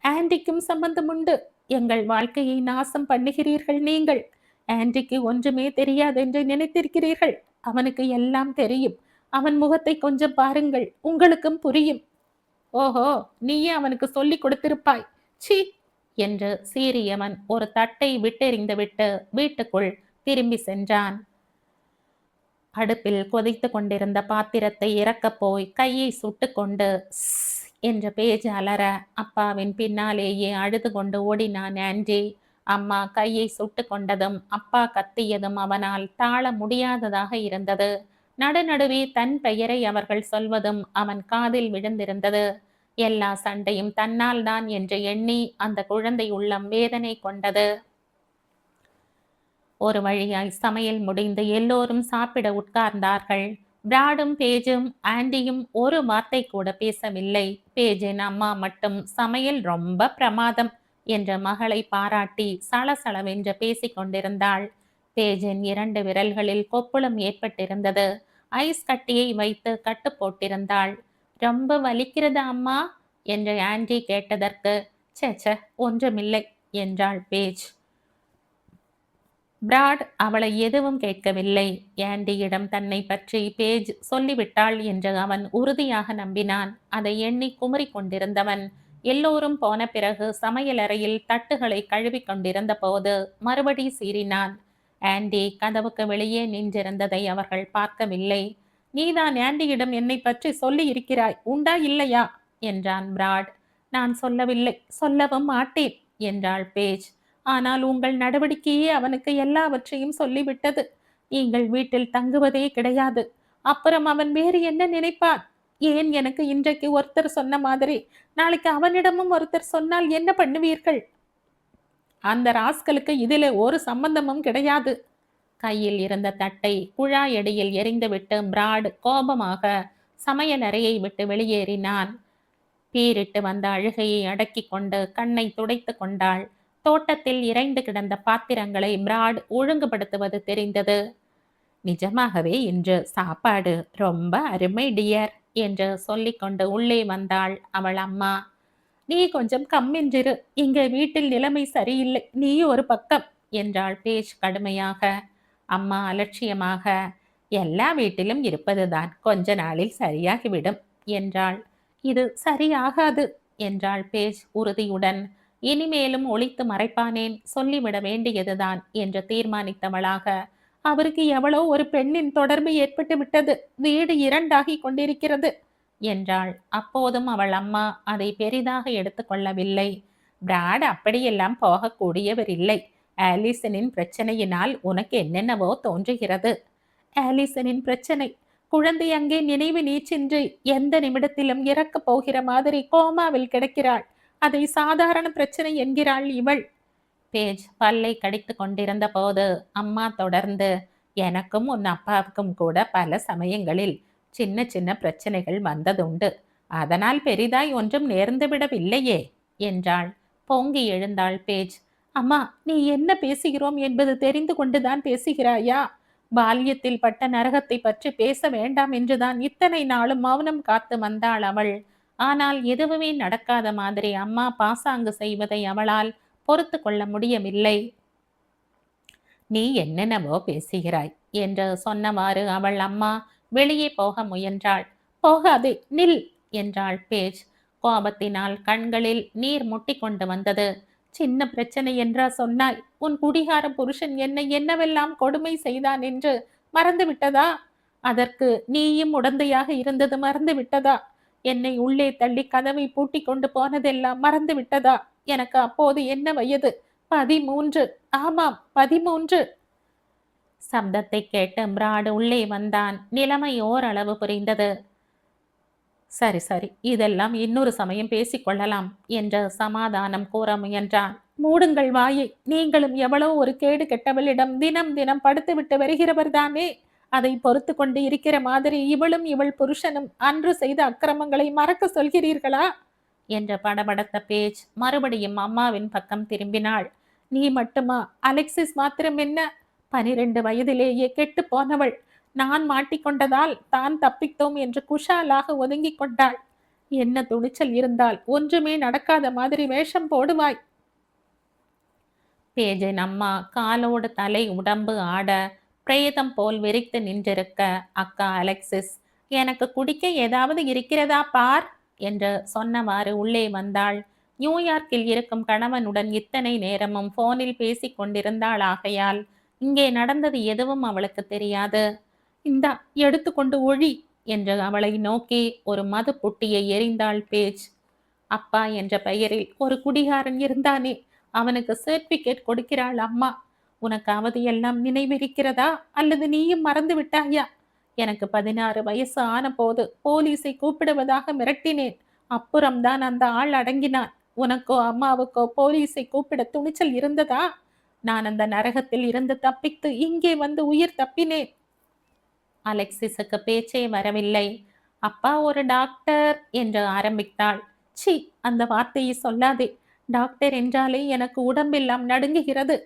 ஆண்டிக்கும் சம்பந்தம் உண்டு. எங்கள் வாழ்க்கையை நாசம் பண்ணுகிறீர்கள் நீங்கள். ஆண்டிக்கு ஒன்றுமே தெரியாது என்று நினைத்திருக்கிறீர்கள். அவனுக்கு எல்லாம் தெரியும். அவன் முகத்தை கொஞ்சம் பாருங்கள், உங்களுக்கும் புரியும். ஓஹோ, நீயே அவனுக்கு சொல்லி கொடுத்திருப்பாய். சீ என்று சீறியவன் ஒரு தட்டை விட்டெறிந்துவிட்டு வீட்டுக்குள் திரும்பி சென்றான். அடுப்பில் கொதித்து கொண்டிருந்த பாத்திரத்தை இறக்கப் போய் கையை சுட்டு கொண்டு என்ற பேஜ் அலற அப்பாவின் பின்னாலேயே அழுது கொண்டு ஓடினான் ஆண்டி. அம்மா கையை சுட்டு கொண்டதும் அப்பா கத்தியதும் அவனால் தாழ முடியாததாக இருந்தது. நடுநடுவே தன் பெயரை அவர்கள் சொல்வதும் அவன் காதில் விழுந்திருந்தது. எல்லா சண்டையும் தன்னால் தான் என்று எண்ணி அந்த குழந்தை உள்ளம் வேதனை கொண்டது. ஒரு வழியாய் சமையல் முடிந்து எல்லோரும் சாப்பிட உட்கார்ந்தார்கள். பிராடும் பேஜும் ஆண்டியும் ஒரு வார்த்தை கூட பேசவில்லை. பேஜின் அம்மா மட்டும் சமையல் ரொம்ப பிரமாதம் என்ற மகளை பாராட்டி சலசலவென்று பேசிக் கொண்டிருந்தாள். பேஜின் 2 விரல்களில் கொப்புளம் ஏற்பட்டிருந்தது. ஐஸ் கட்டியை வைத்து கட்டு போட்டிருந்தாள். ரொம்ப வலிக்கிறதா அம்மா என்று ஆண்டி கேட்டதற்கு, சேச்ச ஒன்றுமில்லை என்றாள் பேஜ். பிராட் அவளை எதுவும் கேட்கவில்லை. ஆண்டியிடம் தன்னை பற்றி பேஜ் சொல்லிவிட்டாள் என்று அவன் உறுதியாக நம்பினான். அதை எண்ணி குமரி கொண்டிருந்தவன் எல்லோரும் போன பிறகு சமையலறையில் தட்டுகளை கழுவி கொண்டிருந்த போது மறுபடி சீறினான். ஆண்டி கதவுக்கு வெளியே நின்றிருந்ததை அவர்கள் பார்க்கவில்லை. நீதான் ஆண்டியிடம் என்னை பற்றி சொல்லி இருக்கிறாய், உண்டா இல்லையா என்றான் பிராட். நான் சொல்லவில்லை, சொல்லவும் மாட்டேன் என்றாள் பேஜ். ஆனால் உங்கள் நடவடிக்கையே அவனுக்கு எல்லாவற்றையும் சொல்லிவிட்டது. நீங்கள் வீட்டில் தங்குவதே கிடையாது. அப்புறம் அவன் வேறு என்ன நினைப்பான்? ஏன் எனக்கு இன்றைக்கு ஒருத்தர் சொன்ன மாதிரி நாளைக்கு அவனிடமும் ஒருத்தர் சொன்னால் என்ன பண்ணுவீர்கள்? அந்த ராஸ்கலுக்கு இதிலே ஒரு சம்பந்தமும் கிடையாது. கையில் இருந்த தட்டை குழாயடியில் எறிந்துவிட்டு பிராட் கோபமாக சமையல் அறையை விட்டு வெளியேறினான். பீரிட்டு வந்த அழுகையை அடக்கி கொண்டு கண்ணை துடைத்து கொண்டாள். தோட்டத்தில் இறைந்து கிடந்த பாத்திரங்களை பிராட் ஒழுங்குபடுத்துவது தெரிந்தது. நிஜமாகவே இன்று சாப்பாடு ரொம்ப அருமை டியர் என்று சொல்லிக்கொண்டு உள்ளே வந்தாள் அவள் அம்மா. நீ கொஞ்சம் கம்மின்றிரு, இங்க வீட்டில் நிலைமை சரியில்லை, நீ ஒரு பக்கம் என்றாள் பேஜ் கடுமையாக. அம்மா அலட்சியமாக, எல்லா வீட்டிலும் இருப்பதுதான், கொஞ்ச நாளில் சரியாகிவிடும் என்றாள். இது சரியாகாது என்றாள் பேஜ் உறுதியுடன். இனிமேலும் ஒளித்து மறைப்பானேன், சொல்லிவிட வேண்டியதுதான் என்று தீர்மானித்தவளாக, அவருக்கு எவ்வளோ ஒரு பெண்ணின் தொடர்பு ஏற்பட்டு விட்டது, வீடு 2ஆகி கொண்டிருக்கிறது என்றாள். அப்போதும் அவள் அம்மா அதை பெரிதாக எடுத்துக்கொள்ளவில்லை. பிராட் அப்படியெல்லாம் போகக்கூடியவர் இல்லை. ஆலிசனின் பிரச்சனையினால் உனக்கு என்னென்னவோ தோன்றுகிறது. ஆலிசனின் பிரச்சனை? குழந்தை அங்கே நினைவு நீச்சின்றி எந்த நிமிடத்திலும் இறக்கப் போகிற மாதிரி கோமாவில் கிடக்கிறாள். அதை சாதாரண பிரச்சனை என்கிறாள் இவள். பேஜ் பல்லை கடித்து கொண்டிருந்த போது அம்மா தொடர்ந்து, எனக்கும் உன் அப்பாவுக்கும் கூட பல சமயங்களில் சின்ன சின்ன பிரச்சனைகள் வந்ததுண்டு. அதனால் பெரிதாய் ஒன்றும் நேர்ந்துவிடவில்லையே என்றாள். பொங்கி எழுந்தாள் பேஜ். அம்மா, நீ என்ன பேசுகிறோம் என்பது தெரிந்து கொண்டுதான் பேசுகிறாயா? பால்யத்தில் பட்ட நரகத்தை பற்றி பேச வேண்டாம் என்றுதான் இத்தனை நாளும் மௌனம் காத்து வந்தாள் அவள். ஆனால் எதுவுமே நடக்காத மாதிரி அம்மா பாசாங்கு செய்வதை அவளால் பொறுத்து கொள்ள முடியவில்லை. நீ என்னென்னவோ பேசுகிறாய் என்று சொன்னவாறு அவள் அம்மா வெளியே போக முயன்றாள். போகாதே, நில் என்றாள் பேஜ். கோபத்தினால் கண்களில் நீர் முட்டி கொண்டு வந்தது. சின்ன பிரச்சனை என்றா சொன்னாய்? உன் குடிகார புருஷன் என்னை என்னவெல்லாம் கொடுமை செய்தான் என்று மறந்து விட்டதா? அதற்கு நீயும் உடந்தையாக இருந்தது மறந்து விட்டதா? என்னை உள்ளே தள்ளி கதவை பூட்டி கொண்டு போனதெல்லாம் மறந்து விட்டதா? எனக்கு அப்போது என்ன வயது? 13. ஆமாம், 13. சப்தத்தை கேட்டு பிராடு உள்ளே வந்தான். நிலைமை ஓரளவு புரிந்தது. சரி சரி, இதெல்லாம் இன்னொரு சமயம் பேசிக்கொள்ளலாம் என்று சமாதானம் கூற முயன்றான். மூடுங்கள் வாயை. நீங்களும் எவ்வளோ ஒரு கேடு கெட்டவளிடம் தினம் தினம் படுத்துவிட்டு வருகிறவர் தானே. அதை பொறுத்து கொண்டு இருக்கிற மாதிரி இவளும் இவள் புருஷனும் அன்று செய்த அக்கிரமங்களை மறக்க சொல்கிறீர்களா என்ற படபடத்த பேஜ் மறுபடியும் அம்மாவின் பக்கம் திரும்பினாள். நீ மட்டுமா? அலெக்சிஸ் மாத்திரம் என்ன? 12 வயதிலேயே கெட்டு போனவள். நான் மாட்டிக்கொண்டதால் தான் தப்பித்தோம் என்று குஷாலாக ஒதுங்கிக் கொண்டாள். என்ன துணிச்சல் இருந்தால் ஒன்றுமே நடக்காத மாதிரி வேஷம் போடுவாய். பேஜின் அம்மா காலோடு தலை உடம்பு ஆட பிரேதம் போல் விரித்து நின்றிருக்க, அக்கா அலெக்சிஸ், எனக்கு குடிக்க ஏதாவது இருக்கிறதா பார் என்று சொன்னவாறு உள்ளே வந்தாள். நியூயார்க்கில் இருக்கும் கணவனுடன் இத்தனை நேரமும் போனில் பேசிக் கொண்டிருந்தாள். ஆகையால் இங்கே நடந்தது எதுவும் அவளுக்கு தெரியாது. இந்தா, எடுத்துக்கொண்டு ஒழி என்று அவளை நோக்கி ஒரு மது புட்டியை எறிந்தாள் பேஜ். அப்பா என்ற பெயரில் ஒரு குடிகாரன் இருந்தானே, அவனுக்கு சர்டிபிகேட் கொடுக்கிறாள் அம்மா. உனக்கு அவதையெல்லாம் நினைவிருக்கிறதா அல்லது நீயும் மறந்து விட்டாயா? எனக்கு 16 வயசு ஆன போது போலீஸை கூப்பிடுவதாக மிரட்டினேன். அப்புறம்தான் அந்த ஆள் அடங்கினான். உனக்கோ அம்மாவுக்கோ போலீஸை கூப்பிட துணிச்சல் இருந்ததா? நான் அந்த நரகத்தில் இருந்து தப்பித்து இங்கே வந்து உயிர் தப்பினேன். அலெக்சிஸுக்கு பேச்சே வரவில்லை. அப்பா ஒரு டாக்டர் என்று ஆரம்பித்தாள். சி, அந்த வார்த்தையை சொல்லாதே. டாக்டர் என்றாலே எனக்கு உடம்பெல்லாம் நடுங்குகிறது.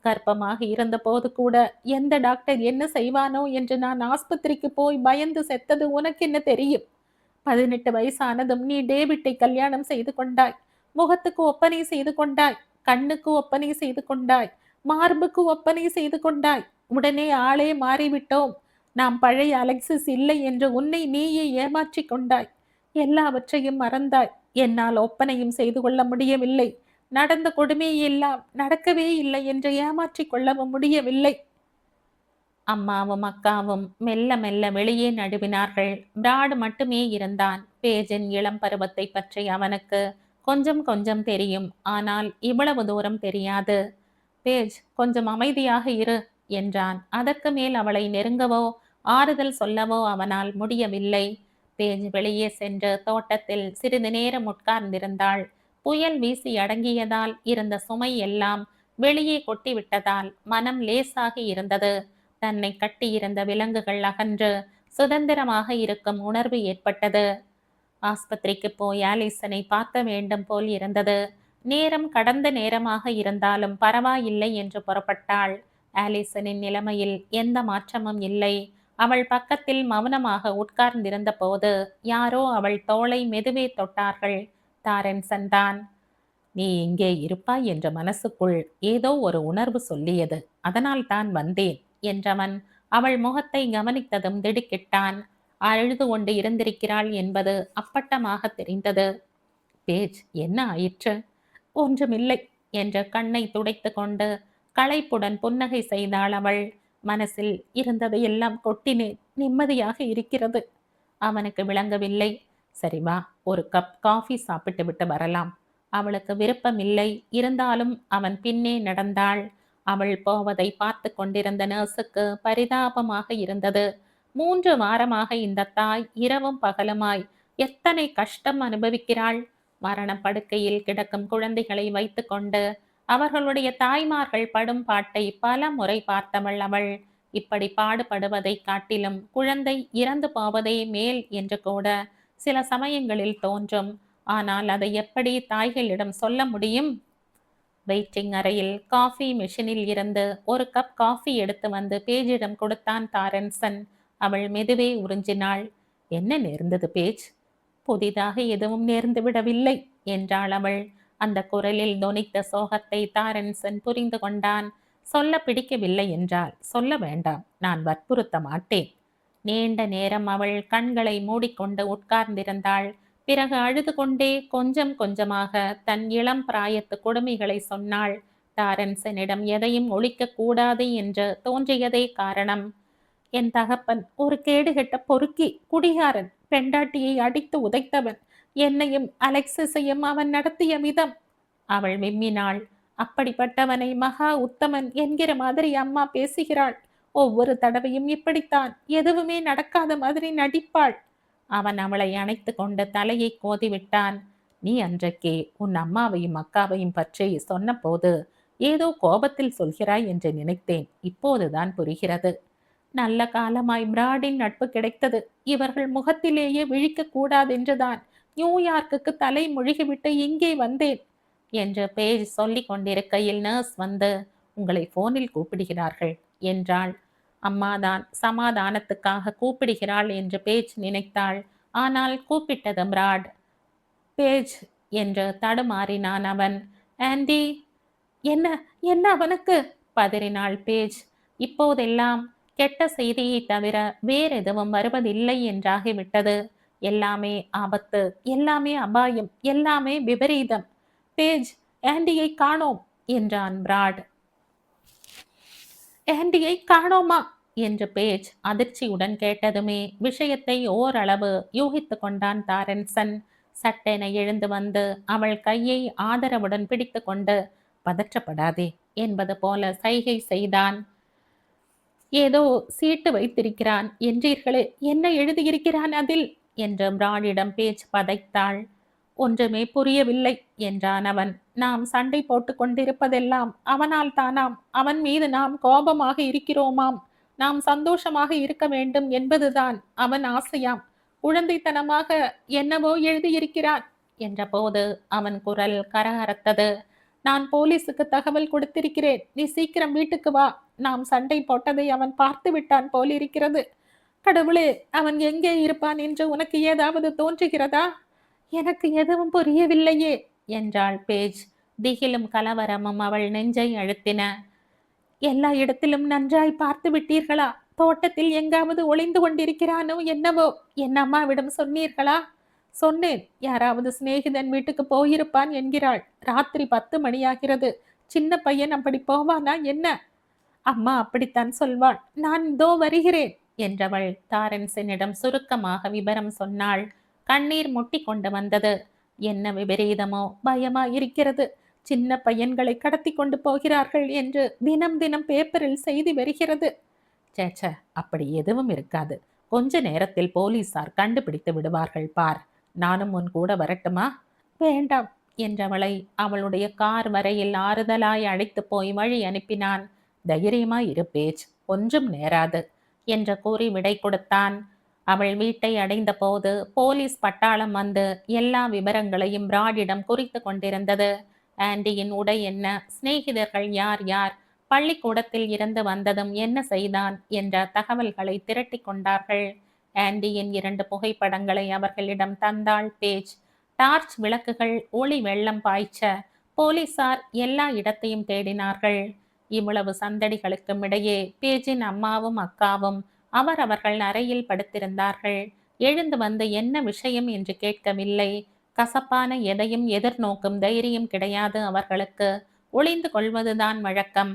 கர்ப்பமாக இருந்த போது கூட எந்த டாக்டர் என்ன செய்வானோ என்று நான் ஆஸ்பத்திரிக்கு போய் பயந்து செத்தது உனக்கு என்ன தெரியும்? 18 வயசானதும் நீ டேவிட்டை கல்யாணம் செய்து கொண்டாய். முகத்துக்கு ஒப்பனை செய்து கொண்டாய். கண்ணுக்கு ஒப்பனை செய்து கொண்டாய். மார்புக்கு ஒப்பனை செய்து கொண்டாய். உடனே ஆளே மாறிவிட்டோம். நாம் பழைய அலெக்சிஸ் இல்லை என்று உன்னை நீயே ஏமாற்றி கொண்டாய். எல்லாவற்றையும் மறந்தாய். என்னால் ஒப்பனையும் செய்து கொள்ள முடியவில்லை. நடந்த கொடுமையெல்லாம் நடக்கவே இல்லை என்று ஏமாற்றி கொள்ளவும் முடியவில்லை. அம்மாவும் அக்காவும் மெல்ல மெல்ல வெளியே நழுவினார்கள். பிராடு மட்டுமே இருந்தான். பேஜின் இளம் பருவத்தை பற்றி அவனுக்கு கொஞ்சம் கொஞ்சம் தெரியும். ஆனால் இவ்வளவு தூரம் தெரியாது. பேஜ், கொஞ்சம் அமைதியாக இரு என்றான். அதற்கு மேல் அவளை நெருங்கவோ ஆறுதல் சொல்லவோ அவனால் முடியவில்லை. பேஜ் வெளியே சென்று தோட்டத்தில் சிறிது நேரம் உட்கார்ந்திருந்தாள். புயல் வீசி அடங்கியதால் இருந்த சுமை எல்லாம் வெளியே கொட்டிவிட்டதால் மனம் லேசாகி இருந்தது. தன்னை கட்டியிருந்த விலங்குகள் அகன்று சுதந்திரமாக இருக்கும் உணர்வு ஏற்பட்டது. ஆஸ்பத்திரிக்கு போய் ஆலிசனை பார்க்க வேண்டும் போல் இருந்தது. நேரம் கடந்த நேரமாக இருந்தாலும் பரவாயில்லை என்று புறப்பட்டாள். ஆலிசனின் நிலைமையில் எந்த மாற்றமும் இல்லை. அவள் பக்கத்தில் மௌனமாக உட்கார்ந்திருந்த போது யாரோ அவள் தோளை மெதுவே தொட்டார்கள். தாரன்சன் தான். நீ இங்கே இருப்பாய் என்ற மனசுக்குள் ஏதோ ஒரு உணர்வு சொல்லியது. அதனால் தான் வந்தேன் என்றவன் அவள் முகத்தை கவனித்ததும் திடுக்கிட்டான். அழுது கொண்டு இருந்திருக்கிறாள் என்பது அப்பட்டமாக தெரிந்தது. பேஜ், என்ன ஆயிற்று? ஒன்றுமில்லை என்ற கண்ணை துடைத்து கொண்டு களைப்புடன் புன்னகை செய்தாள் அவள். மனசில் இருந்ததையெல்லாம் கொட்டினேன். நிம்மதியாக இருக்கிறது. அவனுக்கு விளங்கவில்லை. சரி வா, ஒரு கப் காஃபி சாப்பிட்டு விட்டு வரலாம். அவளுக்கு விருப்பமில்லை. இருந்தாலும் அவன் பின்னே நடந்தாள். அவள் போவதை பார்த்து கொண்டிருந்த நர்ஸுக்கு பரிதாபமாக இருந்தது. 3 வாரமாக இந்த தாய் இரவும் பகலுமாய் எத்தனை கஷ்டம் அனுபவிக்கிறாள். மரணப்படுக்கையில் கிடக்கும் குழந்தைகளை வைத்து கொண்டு அவர்களுடைய தாய்மார்கள் படும் பாட்டை பல முறை பார்த்தவள் அவள். இப்படி பாடுபடுவதை காட்டிலும் குழந்தை இறந்து போவதே மேல் என்று கூட சில சமயங்களில் தோன்றும். ஆனால் அதை எப்படி தாய்களிடம் சொல்ல முடியும்? வெயிட்டிங் அறையில் காஃபி மெஷினில் இருந்து ஒரு கப் காஃபி எடுத்து வந்து பேஜிடம் கொடுத்தான் தாரன்சன். அவள் மெதுவே உறிஞ்சினாள். என்ன நேர்ந்தது பேஜ்? புதிதாக எதுவும் நேர்ந்து விடவில்லை என்றாள் அவள். அந்த குரலில் தொனித்த சோகத்தை தாரன்சன் புரிந்து கொண்டான். சொல்ல பிடிக்கவில்லை என்றால் சொல்ல வேண்டாம், நான் வற்புறுத்த மாட்டேன். நீண்ட நேரம் அவள் கண்களை மூடிக்கொண்டு உட்கார்ந்திருந்தாள். பிறகு அழுது கொண்டே கொஞ்சம் கொஞ்சமாக தன் இளம் பிராயத்து கொடுமைகளை சொன்னாள். டாரன்சனிடம் எதையும் ஒழிக்க கூடாது என்று தோன்றியதே காரணம். என் தகப்பன் ஒரு கேடுகெட்ட பொறுக்கி, குடிகாரன், பெண்டாட்டியை அடித்து உதைத்தவன். என்னையும் அலெக்சிஸையும் அவன் நடத்திய விதம். அவள் விம்மினாள். அப்படிப்பட்டவனை மகா உத்தமன் என்கிற மாதிரி அம்மா பேசுகிறாள். ஒவ்வொரு தடவையும் இப்படித்தான், எதுவுமே நடக்காத மாதிரி நடிப்பாள். அவன் அவளை அணைத்து கொண்டு தலையை கோதிவிட்டான். நீ அன்றைக்கே உன் அம்மாவையும் அக்காவையும் பற்றி சொன்னபோது ஏதோ கோபத்தில் சொல்கிறாய் என்று நினைத்தேன். இப்போதுதான் புரிகிறது. நல்ல காலமாய் பிராடின் நட்பு கிடைத்தது. இவர்கள் முகத்திலேயே விழிக்க கூடாதென்றுதான் நியூயார்க்குக்கு தலை முழுகிவிட்டு இங்கே வந்தேன் என்று பேஜ் சொல்லிக் கொண்டிருக்கையில் நர்ஸ் வந்து உங்களை போனில் கூப்பிடுகிறார்கள் என்றாள். அம்மாதான் சமாதானத்துக்காக கூப்பிடுகிறாள் என்று பேஜ் நினைத்தாள். ஆனால் கூப்பிட்டது பிராட். பேஜ் என்று தடுமாறினான் அவன். ஆண்டி, என்ன என்ன அவனுக்கு? பதறினாள் பேஜ். இப்போதெல்லாம் கெட்ட செய்தியை தவிர வேறெதுவும் வருவதில்லை என்றாகிவிட்டது. எல்லாமே ஆபத்து, எல்லாமே அபாயம், எல்லாமே விபரீதம். பேஜ், ஆண்டியை காணோம் என்றான் பிராட். ஆண்டியை காணோமா என்று பேஜ் அதிர்ச்சியுடன் கேட்டதுமே விஷயத்தை ஓரளவு யூகித்து கொண்டான் தாரன்சன். சட்டென எழுந்து வந்து அவள் கையை ஆதரவுடன் பிடித்து கொண்டு பதற்றப்படாதே என்பது போல சைகை செய்தான். ஏதோ சீட்டு வைத்திருக்கிறான் என்றீர்களே, என்ன எழுதியிருக்கிறான் அதில் என்று பிராடிடம் பேஜ் பதைத்தாள். ஒன்றுமே புரியவில்லை என்றான் அவன். நாம் சண்டை போட்டு கொண்டிருப்பதெல்லாம் அவனால் தானாம். அவன் மீது நாம் கோபமாக இருக்கிறோமாம். நாம் சந்தோஷமாக இருக்க வேண்டும் என்பதுதான் அவன் ஆசையாம். குழந்தைத்தனமாக என்னவோ எழுதியிருக்கிறான் என்றபோது அவன் குரல் கரகரத்தது. நான் போலீஸுக்கு தகவல் கொடுத்திருக்கிறேன். நீ சீக்கிரம் வீட்டுக்கு வா. நாம் சண்டை போட்டதை அவன் பார்த்து விட்டான் போலிருக்கிறது. கடவுளே, அவன் எங்கே இருப்பான் என்று உனக்கு ஏதாவது தோன்றுகிறதா? எனக்கு எதுவும் புரியவில்லையே என்றாள் பேஜ். திகிலும் கலவரமும் அவள் நெஞ்சை அழுத்தின. எல்லா இடத்திலும் நன்றாய் பார்த்து விட்டீர்களா? தோட்டத்தில் எங்காவது ஒளிந்து கொண்டிருக்கிறானோ என்னவோ? என் அம்மாவிடம் சொன்னீர்களா? சொன்னேன். யாராவது சிநேகிதன் வீட்டுக்கு போயிருப்பான் என்கிறாள். ராத்திரி 10 மணியாகிறது. சின்ன பையன் அப்படி போவானா என்ன? அம்மா அப்படித்தான் சொல்வாள். நான் இதோ வருகிறேன் என்றவள் தாரன்சனிடம் சுருக்கமாக விபரம் சொன்னாள். கண்ணீர் முட்டி கொண்டு வந்தது. என்ன விபரீதமோ, பயமா இருக்கிறது. சின்ன பையன்களை கடத்தி கொண்டு போகிறார்கள் என்று தினம் தினம் பேப்பரில் செய்தி வருகிறது. சேச்ச, அப்படி எதுவும் இருக்காது. கொஞ்ச நேரத்தில் போலீசார் கண்டுபிடித்து விடுவார்கள் பார். நானும் உன் கூட வரட்டுமா? வேண்டாம் என்றவளை அவளுடைய கார் வரையில் ஆறுதலாய் அழைத்து போய் வழி அனுப்பினான். தைரியமாய் இரு பேஜ், ஒன்றும் நேராது என்று கூறி விடை கொடுத்தான். அவள் வீட்டை அடைந்த போது போலீஸ் பட்டாளம் வந்து எல்லா விவரங்களையும் பிராடிடம் குறித்து கொண்டிருந்தது. ஆண்டியின் உடை என்ன, சிநேகிதர்கள் யார் யார், பள்ளிக்கூடத்தில் இருந்து வந்ததும் என்ன செய்தான் என்ற தகவல்களை திரட்டி கொண்டார்கள். ஆண்டியின் 2 புகைப்படங்களை அவர்களிடம் தந்தாள் பேஜ். டார்ச் விளக்குகள் ஒளி வெள்ளம் பாய்ச்ச போலீசார் எல்லா இடத்தையும் தேடினார்கள். இவ்வளவு சந்தடிகளுக்கும் இடையே பேஜின் அம்மாவும் அக்காவும் அவர்கள் அறையில் படுத்திருந்தார்கள். எழுந்து வந்து என்ன விஷயம் என்று கேட்கவில்லை. கசப்பான எதையும் எதிர்நோக்கும் தைரியம் கிடையாது அவர்களுக்கு. ஒளிந்து கொள்வதுதான் வழக்கம்.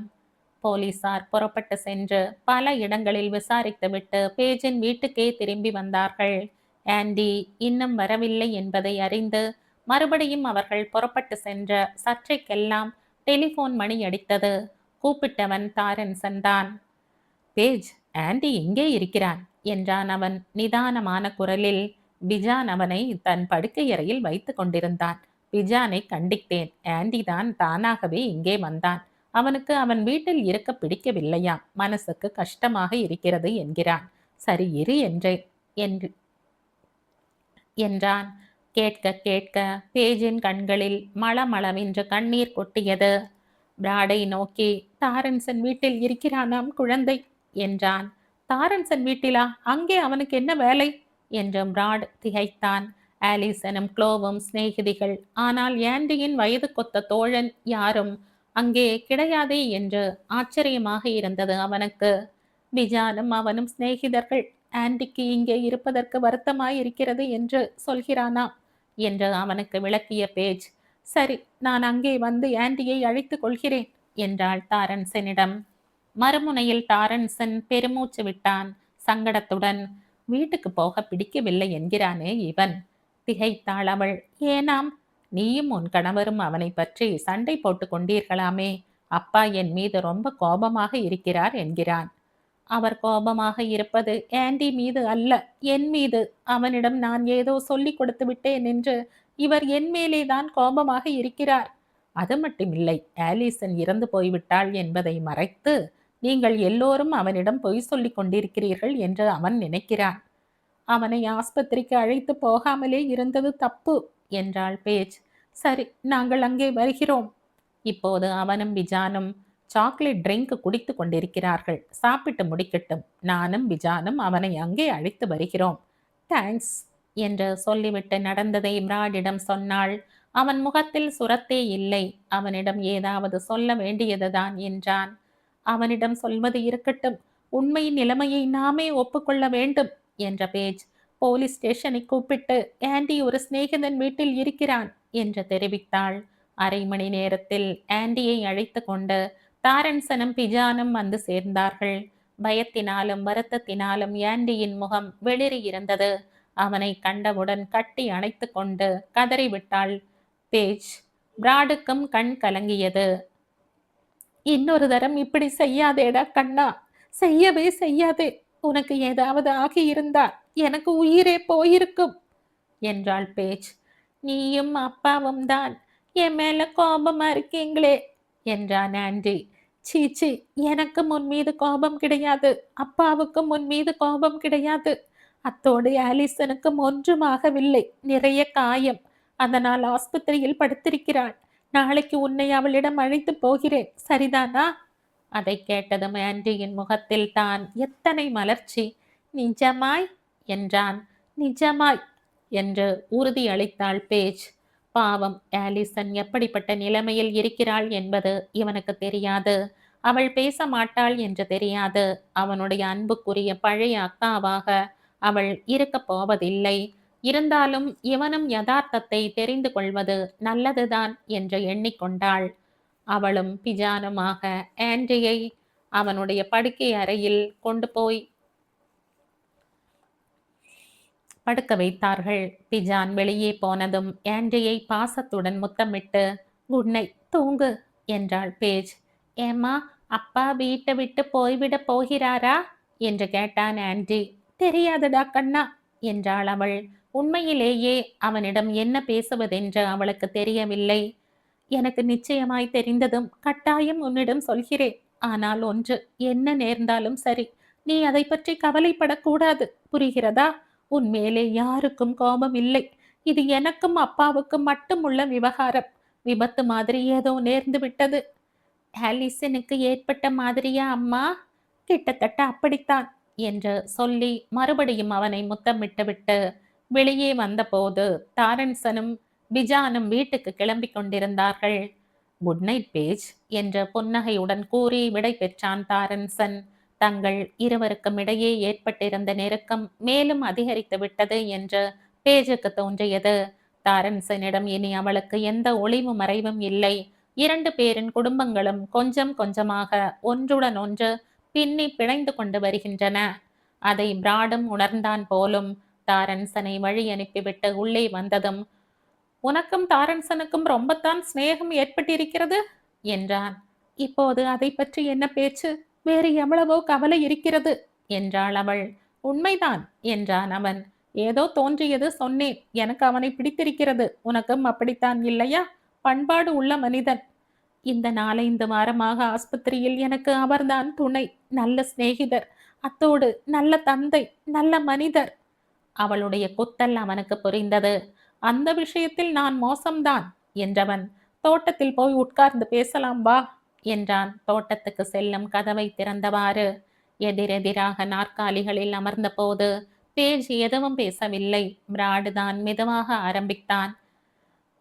போலீசார் புறப்பட்டு சென்று பல இடங்களில் விசாரித்துவிட்டு பேஜின் வீட்டுக்கே திரும்பி வந்தார்கள். ஆண்டி இன்னும் வரவில்லை என்பதை அறிந்து மறுபடியும் அவர்கள் புறப்பட்டு சென்ற சற்றைக்கெல்லாம் டெலிபோன் மணி அடித்தது. கூப்பிட்டவன் தாரன்சன் தான். பேஜ், ஆண்டி இங்கே இருக்கிறான் என்றான் அவன் நிதானமான குரலில். பிஜான் அவனை தன் படுக்கையறையில் வைத்து கொண்டிருந்தான். பிஜானை கண்டித்தேன். ஆண்டி தான் தானாகவே இங்கே வந்தான். அவனுக்கு அவன் வீட்டில் இருக்க பிடிக்கவில்லையாம். மனசுக்கு கஷ்டமாக இருக்கிறது என்கிறான். சரி இரு என்று என்றான். கேட்க கேட்க பேஜின் கண்களில் மளமளவென்று கண்ணீர் கொட்டியது. பிராடை நோக்கி, தாரன்சன் வீட்டில் இருக்கிறானாம் குழந்தை என்றான். தாரன்சன் வீட்டிலா? அங்கே அவனுக்கு என்ன வேலை என்று பிராட் திகைத்தான். ஆலிசனும் க்ளோவும் சிநேகிதிகள். ஆனால் ஆண்டியின் வயதுக்கொத்த தோழன் யாரும் அங்கே கிடையாதே என்று ஆச்சரியமாக இருந்தது அவனுக்கு. பிஜானும் அவனும் சிநேகிதர்கள். ஆண்டிக்கு இங்கே இருப்பதற்கு வருத்தமாய் இருக்கிறது என்று சொல்கிறானா என்று அவனுக்கு விளக்கிய பேஜ். சரி, நான் அங்கே வந்து ஆண்டியை அழைத்துக் கொள்கிறேன் என்றாள் தாரன்சனிடம். மறுமுனையில் தாரன்சன் பெருமூச்சு விட்டான் சங்கடத்துடன். வீட்டுக்கு போக பிடிக்கவில்லை என்கிறானே இவன். திகைத்தாள் அவள். ஏனாம்? நீயும் உன் கணவரும் அவனை பற்றி சண்டை போட்டு கொண்டீர்களாமே. அப்பா என் மீது ரொம்ப கோபமாக இருக்கிறார் என்கிறான். அவர் கோபமாக இருப்பது ஆண்டி மீது அல்ல, என் மீது. அவனிடம் நான் ஏதோ சொல்லிக் கொடுத்து விட்டேன் என்று இவர் என் மேலேதான் கோபமாக இருக்கிறார். அது மட்டுமில்லை, ஆலிசன் இறந்து போய்விட்டாள் என்பதை மறைத்து நீங்கள் எல்லோரும் அவனிடம் பொய் சொல்லிக் கொண்டிருக்கிறீர்கள் என்று அவன் நினைக்கிறான். அவனை ஆஸ்பத்திரிக்கு அழைத்து போகாமலே இருந்தது தப்பு என்றாள் பேஜ். சரி, நாங்கள் அங்கே வருகிறோம். இப்போது அவனும் பிஜானும் சாக்லேட் ட்ரிங்க் குடித்து கொண்டிருக்கிறார்கள். சாப்பிட்டு முடிக்கட்டும். நானும் பிஜானும் அவனை அங்கே அழைத்து வருகிறோம். தேங்க்ஸ் என்று சொல்லிவிட்டு நடந்ததை பிராடிடம் சொன்னாள். அவன் முகத்தில் சுரத்தே இல்லை. அவனிடம் ஏதாவது சொல்ல வேண்டியதுதான் என்றான். அவனிடம் சொல்வது இருக்கட்டும், உண்மை நிலைமையை நாமே ஒப்புக்கொள்ள வேண்டும் என்ற பேஜ் போலீஸ் ஸ்டேஷனை கூப்பிட்டு ஆண்டி ஒரு சிநேகிதன் வீட்டில் இருக்கிறான் என்று தெரிவித்தாள். அரை மணி நேரத்தில் ஆண்டியை அழைத்து கொண்டு தாரன்சனும் பிஜானும் வந்து சேர்ந்தார்கள். பயத்தினாலும் வருத்தத்தினாலும் ஆண்டியின் முகம் வெளிரி இருந்தது. அவனை கண்டவுடன் கட்டி அணைத்து கொண்டு கதறிவிட்டாள் பேஜ். பிராடுக்கும் கண் கலங்கியது. இன்னொரு தரம் இப்படி செய்யாதேடா கண்ணா, செய்யவே செய்யாதே. உனக்கு ஏதாவது ஆகியிருந்தால் எனக்கு உயிரே போயிருக்கும் என்றாள் பேஜ். நீயும் அப்பாவும் தான் என் மேல கோபமா இருக்கீங்களே என்றான் ஆண்டி. சீச்சி, எனக்கு முன் மீது கோபம் கிடையாது, அப்பாவுக்கும் முன் மீது கோபம் கிடையாது. அத்தோடு ஆலிசனுக்கும் ஒன்றுமாகவில்லை, நிறைய காயம். அதனால் ஆஸ்பத்திரியில் படுத்திருக்கிறாள். நாளைக்கு உன்னை அவளிடம் அழைத்து போகிறேன், சரிதானா? அதை கேட்டதும் ஆண்டியின் முகத்தில் தான் எத்தனை மலர்ச்சி. நிஜமாய் என்றான். நிஜமாய் என்று உறுதி அளித்தாள் பேஜ். பாவம், ஆலிசன் எப்படிப்பட்ட நிலைமையில் இருக்கிறாள் என்பது இவனுக்கு தெரியாது. அவள் பேச மாட்டாள் என்று தெரியாது. அவனுடைய அன்புக்குரிய பழைய அக்காவாக அவள் இருக்கப் போவதில்லை. இருந்தாலும் இவனும் யதார்த்தத்தை தெரிந்து கொள்வது நல்லதுதான் என்று எண்ணிக்கொண்டாள். அவளும் பிஜானுமாக ஆண்ட்ரியை அவனுடைய படுக்கை அறையில் கொண்டு போய் படுக்க வைத்தார்கள். பிஜான் வெளியே போனதும் ஆண்ட்ரியை பாசத்துடன் முத்தமிட்டு குட் நைட், தூங்கு என்றாள் பேஜ். ஏம்மா, அப்பா வீட்டை விட்டு போய்விட போகிறாரா என்று கேட்டான் ஆண்ட்ரி. தெரியாதடா கண்ணா என்றாள் அவள். உண்மையிலேயே அவனிடம் என்ன பேசுவதென்று அவளுக்கு தெரியவில்லை. எனக்கு நிச்சயமாய் தெரிந்ததும் கட்டாயம் உன்னிடம் சொல்கிறேன். ஆனால் ஒன்று, என்ன நேர்ந்தாலும் சரி, நீ அதை பற்றி கவலைப்படக்கூடாது, புரிகிறதா? உன் மேலே யாருக்கும் கோபம் இல்லை. இது எனக்கும் அப்பாவுக்கும் மட்டும் உள்ள விவகாரம். விபத்து மாதிரி ஏதோ நேர்ந்து விட்டது. ஆலிசனுக்கு ஏற்பட்ட மாதிரியா அம்மா? கிட்டத்தட்ட அப்படித்தான் என்று சொல்லி மறுபடியும் அவனை முத்தமிட்டு விட்டு வெளியே வந்தபோது தாரன்சனும் பிஜானும் வீட்டுக்கு கிளம்பி கொண்டிருந்தார்கள். குட் நைட் பேஜ் என்று புன்னகையுடன் கூறி விடை பெற்றான் தாரன்சன். தங்கள் இருவருக்கும் இடையே ஏற்பட்டிருந்த நெருக்கம் மேலும் அதிகரித்து விட்டது என்று பேஜுக்கு தோன்றியது. தாரன்சனிடம் இனி அவளுக்கு எந்த ஒளிவு மறைவும் இல்லை. இரண்டு பேரின் குடும்பங்களும் கொஞ்சம் கொஞ்சமாக ஒன்றுடன் ஒன்று பின்னி பிணைந்து கொண்டு வருகின்றன. அதை பிராடும் உணர்ந்தான் போலும். தாரன்சனை வழி அனுப்பிவிட்டு உள்ளே வந்ததும், உனக்கும் தாரன்சனுக்கும் ரொம்பத்தான் சிநேகம் ஏற்பட்டிருக்கிறது என்றான். இப்போது அதை பற்றி என்ன பேச்சு? வேறு எவ்வளவோ கவலை இருக்கிறது என்றாள் அவள். உண்மைதான் என்றான் அவன். ஏதோ தோன்றியது சொன்னேன். எனக்கு அவனை பிடித்திருக்கிறது. உனக்கும் அப்படித்தான் இல்லையா? பண்பாடு உள்ள மனிதன். இந்த 4-5 வாரமாக ஆஸ்பத்திரியில் எனக்கு அவர்தான் துணை. நல்ல சிநேகிதர், அத்தோடு நல்ல தந்தை, நல்ல மனிதர். அவளுடைய குத்தல் அவனுக்கு புரிந்தது. அந்த விஷயத்தில் நான் மோசம்தான் என்றவன், தோட்டத்தில் போய் உட்கார்ந்து பேசலாம் வா என்றான். தோட்டத்துக்கு செல்லும் கதவை திறந்தவாறு எதிரெதிராக நாற்காலிகளில் அமர்ந்தபோது பேஜ் எதுவும் பேசவில்லை. பிராடு தான் மெதுவாக ஆரம்பித்தான்.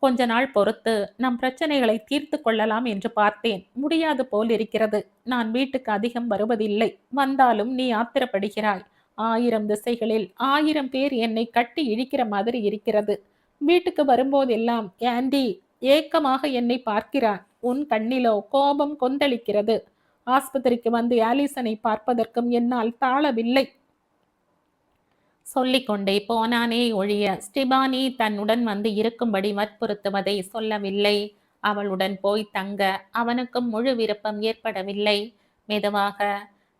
கொஞ்ச நாள் பொறுத்து நம் பிரச்சனைகளை தீர்த்து கொள்ளலாம் என்று பார்த்தேன். முடியாது போல் இருக்கிறது. நான் வீட்டுக்கு அதிகம் வருவதில்லை. வந்தாலும் நீ ஆத்திரப்படுகிறாய். 1000 திசைகளில் 1000 பேர் என்னை கட்டி இழிக்கிற மாதிரி இருக்கிறது. வீட்டுக்கு வரும்போதெல்லாம் ஆண்டி ஏக்கமாக என்னை பார்க்கிறான். உன் கண்ணிலோ கோபம் கொந்தளிக்கிறது. ஆஸ்பத்திரிக்கு வந்து ஆலிசனை பார்ப்பதற்கும் என்னால் தாழவில்லை. சொல்லிக்கொண்டே போனானே ஒழிய ஸ்டிபானி தன்னுடன் வந்து இருக்கும்படி வற்புறுத்துவதை சொல்லவில்லை. அவளுடன் போய் தங்க அவனுக்கும் முழு விருப்பம் ஏற்படவில்லை. மெதுவாக,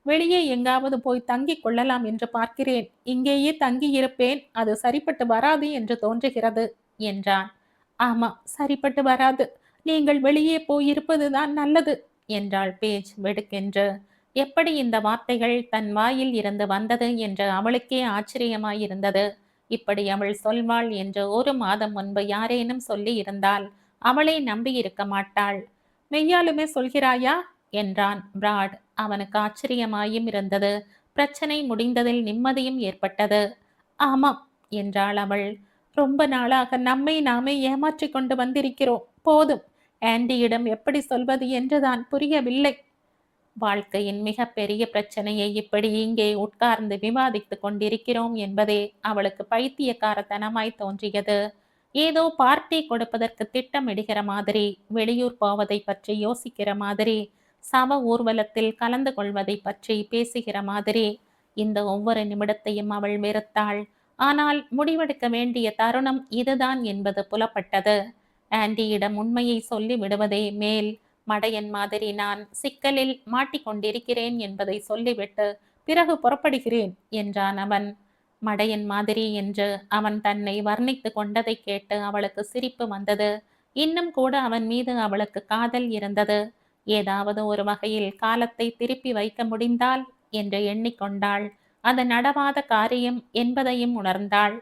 வெளியே எங்காவது போய் தங்கிக் கொள்ளலாம் என்று பார்க்கிறேன். இங்கேயே தங்கியிருப்பேன். அது சரிப்பட்டு வராது என்று தோன்றுகிறது என்றான். ஆமா, சரிப்பட்டு வராது. நீங்கள் வெளியே போயிருப்பதுதான் நல்லது என்றாள் பேஜ் வெடுக்கென்று. எப்படி இந்த வார்த்தைகள் தன் வாயில் இருந்து வந்தது என்று அவளுக்கே ஆச்சரியமாயிருந்தது. இப்படி அவள் சொல்வாள் என்று 1 மாதம் முன்பு யாரேனும் சொல்லி இருந்தால் அவளே நம்பியிருக்க மாட்டாள். மெய்யாலுமே சொல்கிறாயா என்றான் பிராட். அவனுக்கு ஆச்சரியமாயும் இருந்தது. பிரச்சனை முடிந்ததில் நிம்மதியும் ஏற்பட்டது. ஆமாம் என்றாள் அவள். ரொம்ப நாளாக நம்மை நாமே ஏமாற்றிக் கொண்டு வந்திருக்கிறோம். போதும். ஆண்டியிடம் எப்படி சொல்வது என்றுதான் புரியவில்லை. வாழ்க்கையின் மிக பெரிய பிரச்சனையை இப்படி இங்கே உட்கார்ந்து விவாதித்துக் கொண்டிருக்கிறோம் என்பதே அவளுக்கு பைத்தியக்காரத்தனமாய் தோன்றியது. ஏதோ பார்ட்டி கொடுப்பதற்கு திட்டமிடுகிற மாதிரி, வெளியூர் போவதை பற்றி யோசிக்கிற மாதிரி, சவ ஊர்வலத்தில் கலந்து கொள்வதை பற்றி பேசுகிற மாதிரி. இந்த ஒவ்வொரு நிமிடத்தையும் அவள் வெறுத்தாள். ஆனால் முடிவெடுக்க வேண்டிய தருணம் இதுதான் என்பது புலப்பட்டது. ஆண்டியிடம் உண்மையை சொல்லி விடுவதே மேல். மடையன் மாதிரி நான் சிக்கலில் மாட்டிக்கொண்டிருக்கிறேன் என்பதை சொல்லிவிட்டு பிறகு புறப்படுகிறேன் என்றான் அவன். மடையன் மாதிரி என்று அவன் தன்னை வர்ணித்து கொண்டதை கேட்டு அவளுக்கு சிரிப்பு வந்தது. இன்னும் கூட அவன் மீது அவளுக்கு காதல் இருந்தது. ஏதாவது ஒரு வகையில் காலத்தை திருப்பி வைக்க முடிந்தால் என்று எண்ணிக்கொண்டாள். அது நடவாத காரியம் என்பதையும் உணர்ந்தாள்.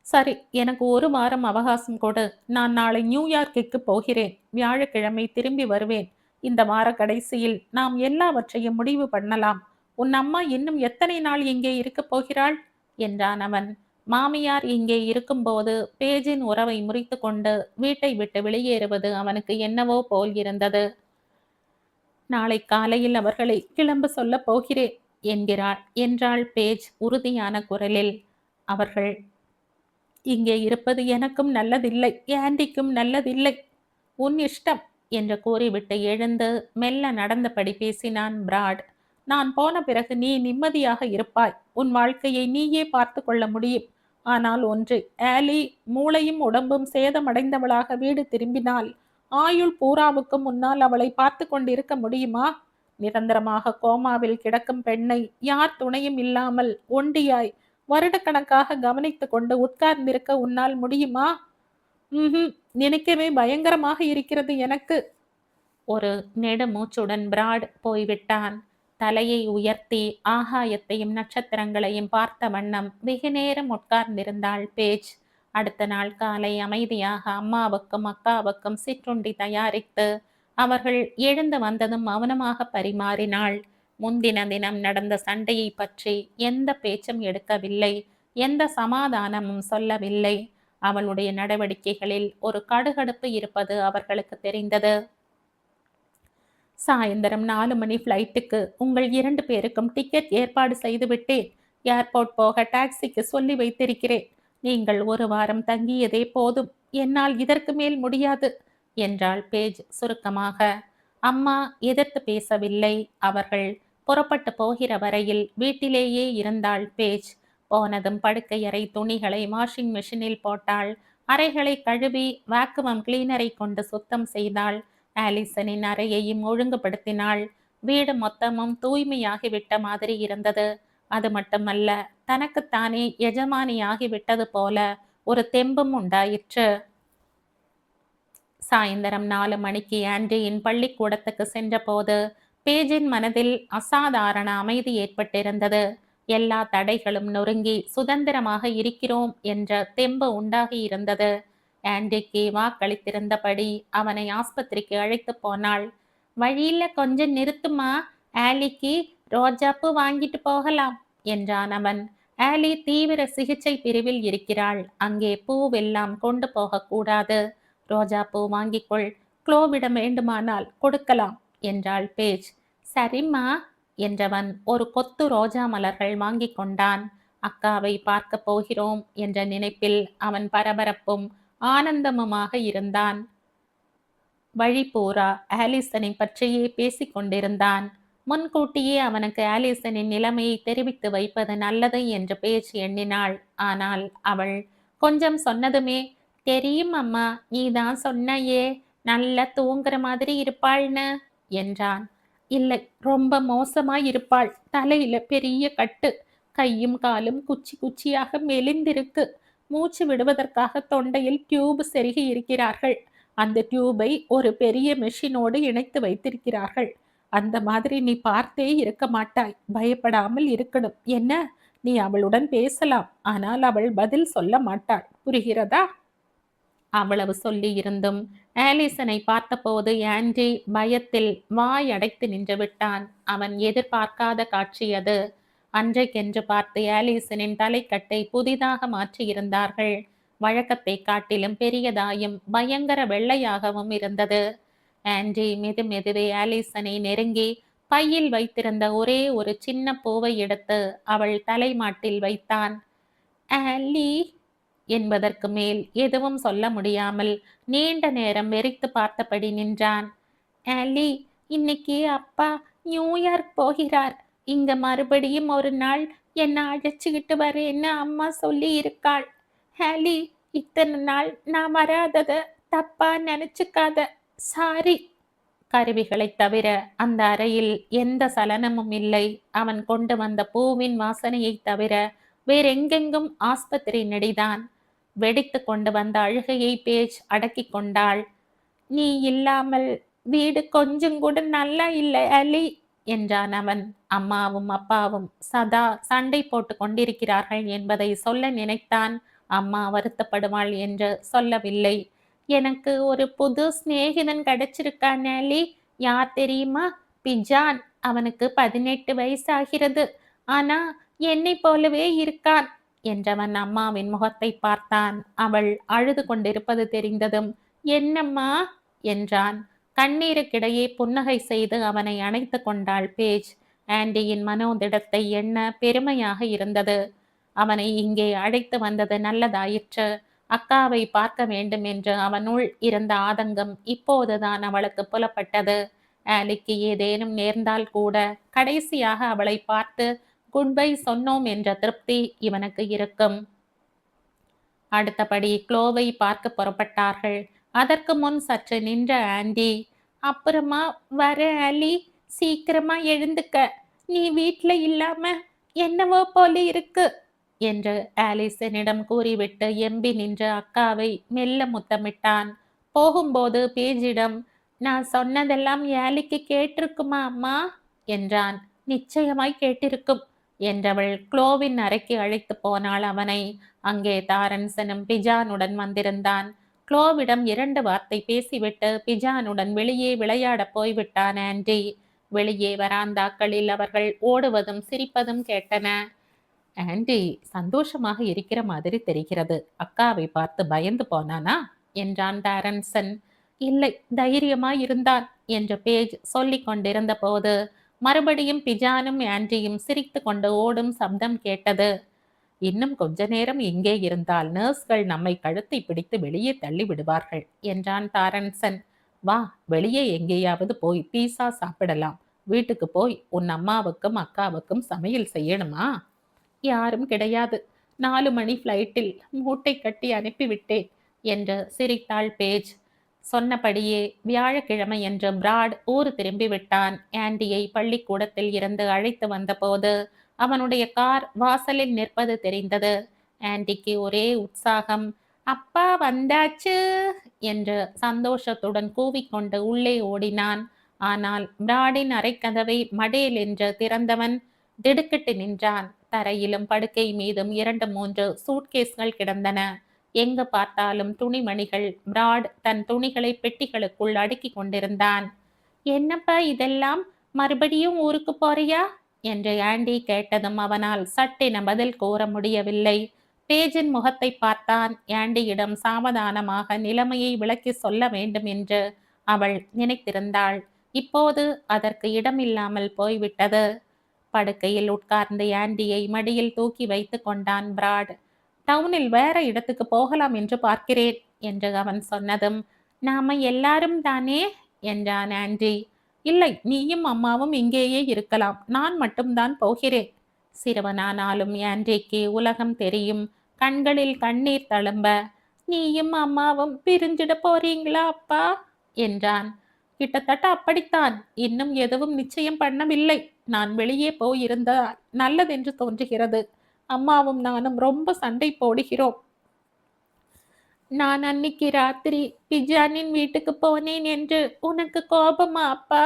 சரி, எனக்கு 1 வாரம் அவகாசம் கொடு. நான் நாளை நியூயார்க்குக்கு போகிறேன். வியாழக்கிழமை திரும்பி வருவேன். இந்த வார கடைசியில் நாம் எல்லாவற்றையும் முடிவு பண்ணலாம். உன் அம்மா இன்னும் எத்தனை நாள் இங்கே இருக்கப் போகிறாள் என்றான் அவன். மாமியார் இங்கே இருக்கும்போது பேஜின் உறவை முறித்து கொண்டு வீட்டை விட்டு வெளியேறுவது அவனுக்கு என்னவோ போல் இருந்தது. நாளை காலையில் அவர்களை கிளம்ப சொல்ல போகிறேன் என்றாள் பேஜ் உறுதியான குரலில். அவர்கள் இங்கே இருப்பது எனக்கும் நல்லதில்லை, ஆண்டிக்கும் நல்லதில்லை. உன் இஷ்டம் என்று கூறிவிட்டு எழுந்து மெல்ல நடந்தபடி பேசினான் பிராட். நான் போன பிறகு நீ நிம்மதியாக இருப்பாய். உன் வாழ்க்கையை நீயே பார்த்து கொள்ள முடியும். ஆனால் ஒன்று, ஆலி மூளையும் உடம்பும் சேதமடைந்தவளாக வீடு திரும்பினால் ஆயுள் பூராவுக்கு முன்னால் அவளை பார்த்து கொண்டிருக்க முடியுமா? நிரந்தரமாக கோமாவில் கிடக்கும் பெண்ணை யார் துணையும் இல்லாமல் ஒண்டியாய் வருடக்கணக்காக கவனித்து கொண்டு உட்கார்ந்திருக்க உன்னால் முடியுமா? நினைக்கவே பயங்கரமாக இருக்கிறது எனக்கு. ஒரு நெடுமூச்சுடன் பிராட் போய்விட்டான். தலையை உயர்த்தி ஆகாயத்தையும் நட்சத்திரங்களையும் பார்த்த வண்ணம் வெகு நேரம் உட்கார்ந்திருந்தாள் பேஜ். அடுத்த நாள் காலை அமைதியாக அம்மாவுக்கும் அக்காவுக்கும் சிற்றுண்டி தயாரித்து அவர்கள் எழுந்து வந்ததும் மௌனமாக பரிமாறினாள். முந்தின தினம் நடந்த சண்டையை பற்றி எந்த பேச்சும் எடுக்கவில்லை. எந்த சமாதானமும் சொல்லவில்லை. அவளுடைய நடவடிக்கைகளில் ஒரு கடுகடுப்பு இருப்பது அவர்களுக்கு தெரிந்தது. சாயந்தரம் 4 மணி ஃப்ளைட்டுக்கு உங்கள் 2 பேருக்கும் டிக்கெட் ஏற்பாடு செய்துவிட்டேன். ஏர்போர்ட் போக டாக்ஸிக்கு சொல்லி வைத்திருக்கிறேன். நீங்கள் 1 வாரம் தங்கியதே போதும். என்னால் இதற்கு மேல் முடியாது என்றாள் பேஜ் சுருக்கமாக. அம்மா எதிர்த்து பேசவில்லை. அவர்கள் புறப்பட்டு போகிற வரையில் வீட்டிலேயே இருந்தாள் பேஜ். போனதும் படுக்கையறை துணிகளை வாஷிங் மிஷினில் போட்டாள். அறைகளை கழுவி வாக்குவம் கிளீனரை கொண்டு சுத்தம் செய்தாள். ஆலிசனின் அறையையும் ஒழுங்குபடுத்தினாள். வீடு மொத்தமும் தூய்மையாகிவிட்ட மாதிரி இருந்தது. அது மட்டுமல்ல, தனக்குத்தானே எஜமானியாகிவிட்டது போல ஒரு தெம்பும் உண்டாயிற்று. சாயந்தரம் 4 மணிக்கு ஆண்டியின் பள்ளிக்கூடத்துக்கு சென்றபோது பேஜின் மனதில் அசாதாரண அமைதி ஏற்பட்டிருந்தது. எல்லா தடைகளும் நொறுங்கி சுதந்திரமாக இருக்கிறோம் என்ற தெம்பு உண்டாகி இருந்தது. ஆண்டிக்கு வாக்களித்திருந்தபடி அவனை ஆஸ்பத்திரிக்கு அழைத்து போனாள். வழியில கொஞ்சம் நிறுத்துமா, ஆலிக்கு ரோஜாப்பூ வாங்கிட்டு போகலாம் என்றான் அவன். ஆலி தீவிர சிகிச்சை பிரிவில் இருக்கிறாள். அங்கே பூவெல்லாம் கொண்டு போகக்கூடாது. ரோஜாப்பூ வாங்கிக்கொள், குளோவிடம் வேண்டுமானால் கொடுக்கலாம் என்றாள் பேஜ். சரிம்மா என்றவன் ஒரு கொத்து ரோஜா மலர்கள் வாங்கி கொண்டான். அக்காவை பார்க்க போகிறோம் என்ற நினைப்பில் அவன் பரபரப்பும் ஆனந்தமுமாக இருந்தான். வழி பூரா ஆலிசனை பற்றியே பேசிக் கொண்டிருந்தான். முன்கூட்டியே அவனுக்கு ஆலிசனின் நிலைமையை தெரிவித்து வைப்பது நல்லது என்று பேச்சு எண்ணினாள். ஆனால் அவள் கொஞ்சம் சொன்னதுமே, தெரியும் அம்மா, நீதான் சொன்னையே, நல்லா தூங்குற மாதிரி இருப்பாள்னு என்றான். இல்லை, ரொம்ப மோசமாய் இருப்பாள். தலையில பெரிய கட்டு, கையும் காலும் குச்சி குச்சியாக மெலிந்திருக்கு. மூச்சு விடுவதற்காக தொண்டையில் டியூப் செருகி இருக்கிறார்கள். அந்த டியூபை ஒரு பெரிய மெஷினோடு இணைத்து வைத்திருக்கிறார்கள். அந்த மாதிரி நீ பார்த்தே இருக்க மாட்டாய். பயப்படாமல் இருக்கணும். என்ன, நீ அவளுடன் பேசலாம், ஆனால் அவள் பதில் சொல்ல மாட்டாள். புரிகிறதா? அவ்வளவு சொல்லி இருந்தும் ஆலிசனை பார்த்தபோது ஆண்டி பயத்தில் வாய் அடைத்து நின்று விட்டான். அவன் எதிர்பார்க்காத காட்சி அது. அன்றைக்கென்று பார்த்து ஆலிசனின் தலைக்கட்டை புதிதாக மாற்றியிருந்தார்கள். வழக்கத்தை காட்டிலும் பெரியதாயும் பயங்கர வெள்ளையாகவும் இருந்தது. ஆண்டி மெதுவே ஆலிசனை நெருங்கி பையில் வைத்திருந்த ஒரே ஒரு சின்ன பூவை எடுத்து அவள் தலைமாட்டில் வைத்தான். ஆலி என்பதற்கு மேல் எதுவும் சொல்ல முடியாமல் நீண்ட நேரம் வெறித்து பார்த்தபடி நின்றான். ஆலி, இன்னைக்கு அப்பா நியூயார்க் போகிறார். இங்க மறுபடியும் ஒரு நாள் என்னை அழைச்சிக்கிட்டு வரேன்னு அம்மா சொல்லி இருக்காள். ஆலி, இத்தனை நாள் நான் வராதத தப்பா நினைச்சுக்காத. சாரி. கருவிகளைத் தவிர அந்த அறையில் எந்த சலனமும் இல்லை. அவன் கொண்டு வந்த பூவின் வாசனையைத் தவிர வேறெங்கெங்கும் ஆஸ்பத்திரி நெடிதான். வெடித்து கொண்டு வந்த அழுகையை பேஜ் அடக்கி கொண்டாள். நீ இல்லாமல் வீடு கொஞ்சம் கூட நல்லா இல்லை அலி என்றான் அவன். அம்மாவும் அப்பாவும் சதா சண்டை போட்டு கொண்டிருக்கிறார்கள் என்பதை சொல்ல நினைத்தான். அம்மா வருத்தப்படுவாள் என்று சொல்லவில்லை. எனக்கு ஒரு புது சிநேகிதன் கிடைச்சிருக்கான் அலி. யார் தெரியுமா? பிஜான். அவனுக்கு 18 வயசாகிறது. ஆனா என்னை போலவே இருக்கான் என்றவன் அம்மாவின் முகத்தை பார்த்தான். அவள் அழுது கொண்டிருப்பது தெரிந்ததும், என்னம்மா என்றான். கண்ணீருக்கிடையே புன்னகை செய்து அவனை அணைத்து கொண்டாள் பேஜ். ஆண்டியின் மனோதிடத்தை எண்ண பெருமையாக இருந்தது. அவனை இங்கே அழைத்து வந்தது நல்லதாயிற்று. அக்காவை பார்க்க வேண்டும் என்று அவனுள் இருந்த ஆதங்கம் இப்போதுதான் அவளுக்கு புலப்பட்டது. ஆலிக்கு ஏதேனும் நேர்ந்தால் கூட கடைசியாக அவளை பார்த்து குட்பை சொன்னோம் என்ற திருப்தி இவனுக்கு இருக்கும். அடுத்தபடி க்ளோவை பார்க்க புறப்பட்டார்கள். அதற்கு முன் சற்று நின்ற ஆண்டி, அப்புறமா வர ஆலி, சீக்கிரமா எழுந்துக்க. நீ வீட்ல இல்லாம என்னவோ போல இருக்கு என்று ஆலிசனிடம் கூறிவிட்டு எம்பி நின்ற அக்காவை மெல்ல முத்தமிட்டான். போகும்போது பேஜிடம், நான் சொன்னதெல்லாம் ஆலிக்கு கேட்டிருக்குமா அம்மா என்றான். நிச்சயமாய் கேட்டிருக்கும் என்றவள் க்ளோவின் அறைக்கு அழைத்து போனாள் அவனை. அங்கே தாரன்சனும் பிஜானுடன் வந்திருந்தான். க்ளோவிடம் 2 வார்த்தை பேசிவிட்டு பிஜானுடன் வெளியே விளையாட போய்விட்டான் ஆண்டி. வெளியே வராந்தாக்களில் அவர்கள் ஓடுவதும் சிரிப்பதும் கேட்டன. ஆண்டி சந்தோஷமாக இருக்கிற மாதிரி தெரிகிறது. அக்காவை பார்த்து பயந்து போனானா என்றான் டாரன்சன். இல்லை, தைரியமாய் இருந்தான் என்று பேஜ் சொல்லிக் கொண்டிருந்த போது மறுபடியும் பிஜானும் ஆண்டியும் சிரித்து கொண்டு ஓடும் சப்தம் கேட்டது. இன்னும் கொஞ்ச நேரம் இங்கே இருந்தால் நர்ஸ்கள் நம்மை கழுத்தை பிடித்து வெளியே தள்ளி விடுவார்கள் என்றான் டாரன்சன். வா, வெளியே எங்கேயாவது போய் பீஸா சாப்பிடலாம். வீட்டுக்கு போய் உன் அம்மாவுக்கும் அக்காவுக்கும் சமையல் செய்யணுமா? யாரும் கிடையாது. 4 மணி ஃப்ளைட்டில் மூட்டை கட்டி அனுப்பிவிட்டேன் என்று சிரித்தாள் பேஜ். சொன்னபடியே வியாழக்கிழமை என்று பிராட் ஊர் திரும்பி விட்டான். ஆண்டியை பள்ளிக்கூடத்தில் இருந்து அழைத்து வந்தபோது அவனுடைய கார் வாசலில் நிற்பது தெரிந்தது. ஆண்டிக்கு ஒரே உற்சாகம். அப்பா வந்தாச்சு என்று சந்தோஷத்துடன் கூவிக்கொண்டு உள்ளே ஓடினான். ஆனால் பிராடின் அறைக்கதவை மடேல் என்று திறந்தவன் திடுக்கிட்டு நின்றான். தரையிலும் படுக்கை மீதும் 2 3 சூட்கேஸ்கள் கிடந்தன. எங்கு பார்த்தாலும் துணிமணிகள். பிராட் தன் துணிகளை பெட்டிகளுக்குள் அடுக்கிக் கொண்டிருந்தான். என்னப்பா இதெல்லாம், மறுபடியும் ஊருக்கு போறியா என்று ஆண்டி கேட்டதும் அவனால் சட்டென பதில் கூற முடியவில்லை. பேஜின் முகத்தை பார்த்தான். ஆண்டியிடம் சாவதானமாக நிலைமையை விளக்கி சொல்ல வேண்டும் என்று அவள் நினைத்திருந்தாள். இப்போது அதற்கு இடமில்லாமல் போய்விட்டது. படுக்கையில் உட்கார்ந்து ஆண்டியை மடியில் தூக்கி வைத்து கொண்டான் பிராட். டவுனில் வேற இடத்துக்கு போகலாம் என்று பார்க்கிறேன் என்று அவன் சொன்னதும், நாம எல்லாரும் தானே என்றான் ஆண்டி. இல்லை, நீயும் அம்மாவும் இங்கேயே இருக்கலாம், நான் மட்டும்தான் போகிறேன். சிறுவனானாலும் ஆண்டிக்கு உலகம் தெரியும். கண்களில் கண்ணீர் தழும்ப, நீயும் அம்மாவும் பிரிஞ்சிட போறீங்களா அப்பா என்றான். கிட்டத்தட்ட அப்படித்தான். இன்னும் எதுவும் நிச்சயம் பண்ணவில்லை. நான் வெளியே போயிருந்தால் நல்லதென்று தோன்றுகிறது. அம்மாவும் நானும் ரொம்ப சண்டை போடுகிறோம். நான் அன்னைக்கு ராத்திரி பிஜானின் வீட்டுக்கு போனேன் என்று உனக்கு கோபமா அப்பா?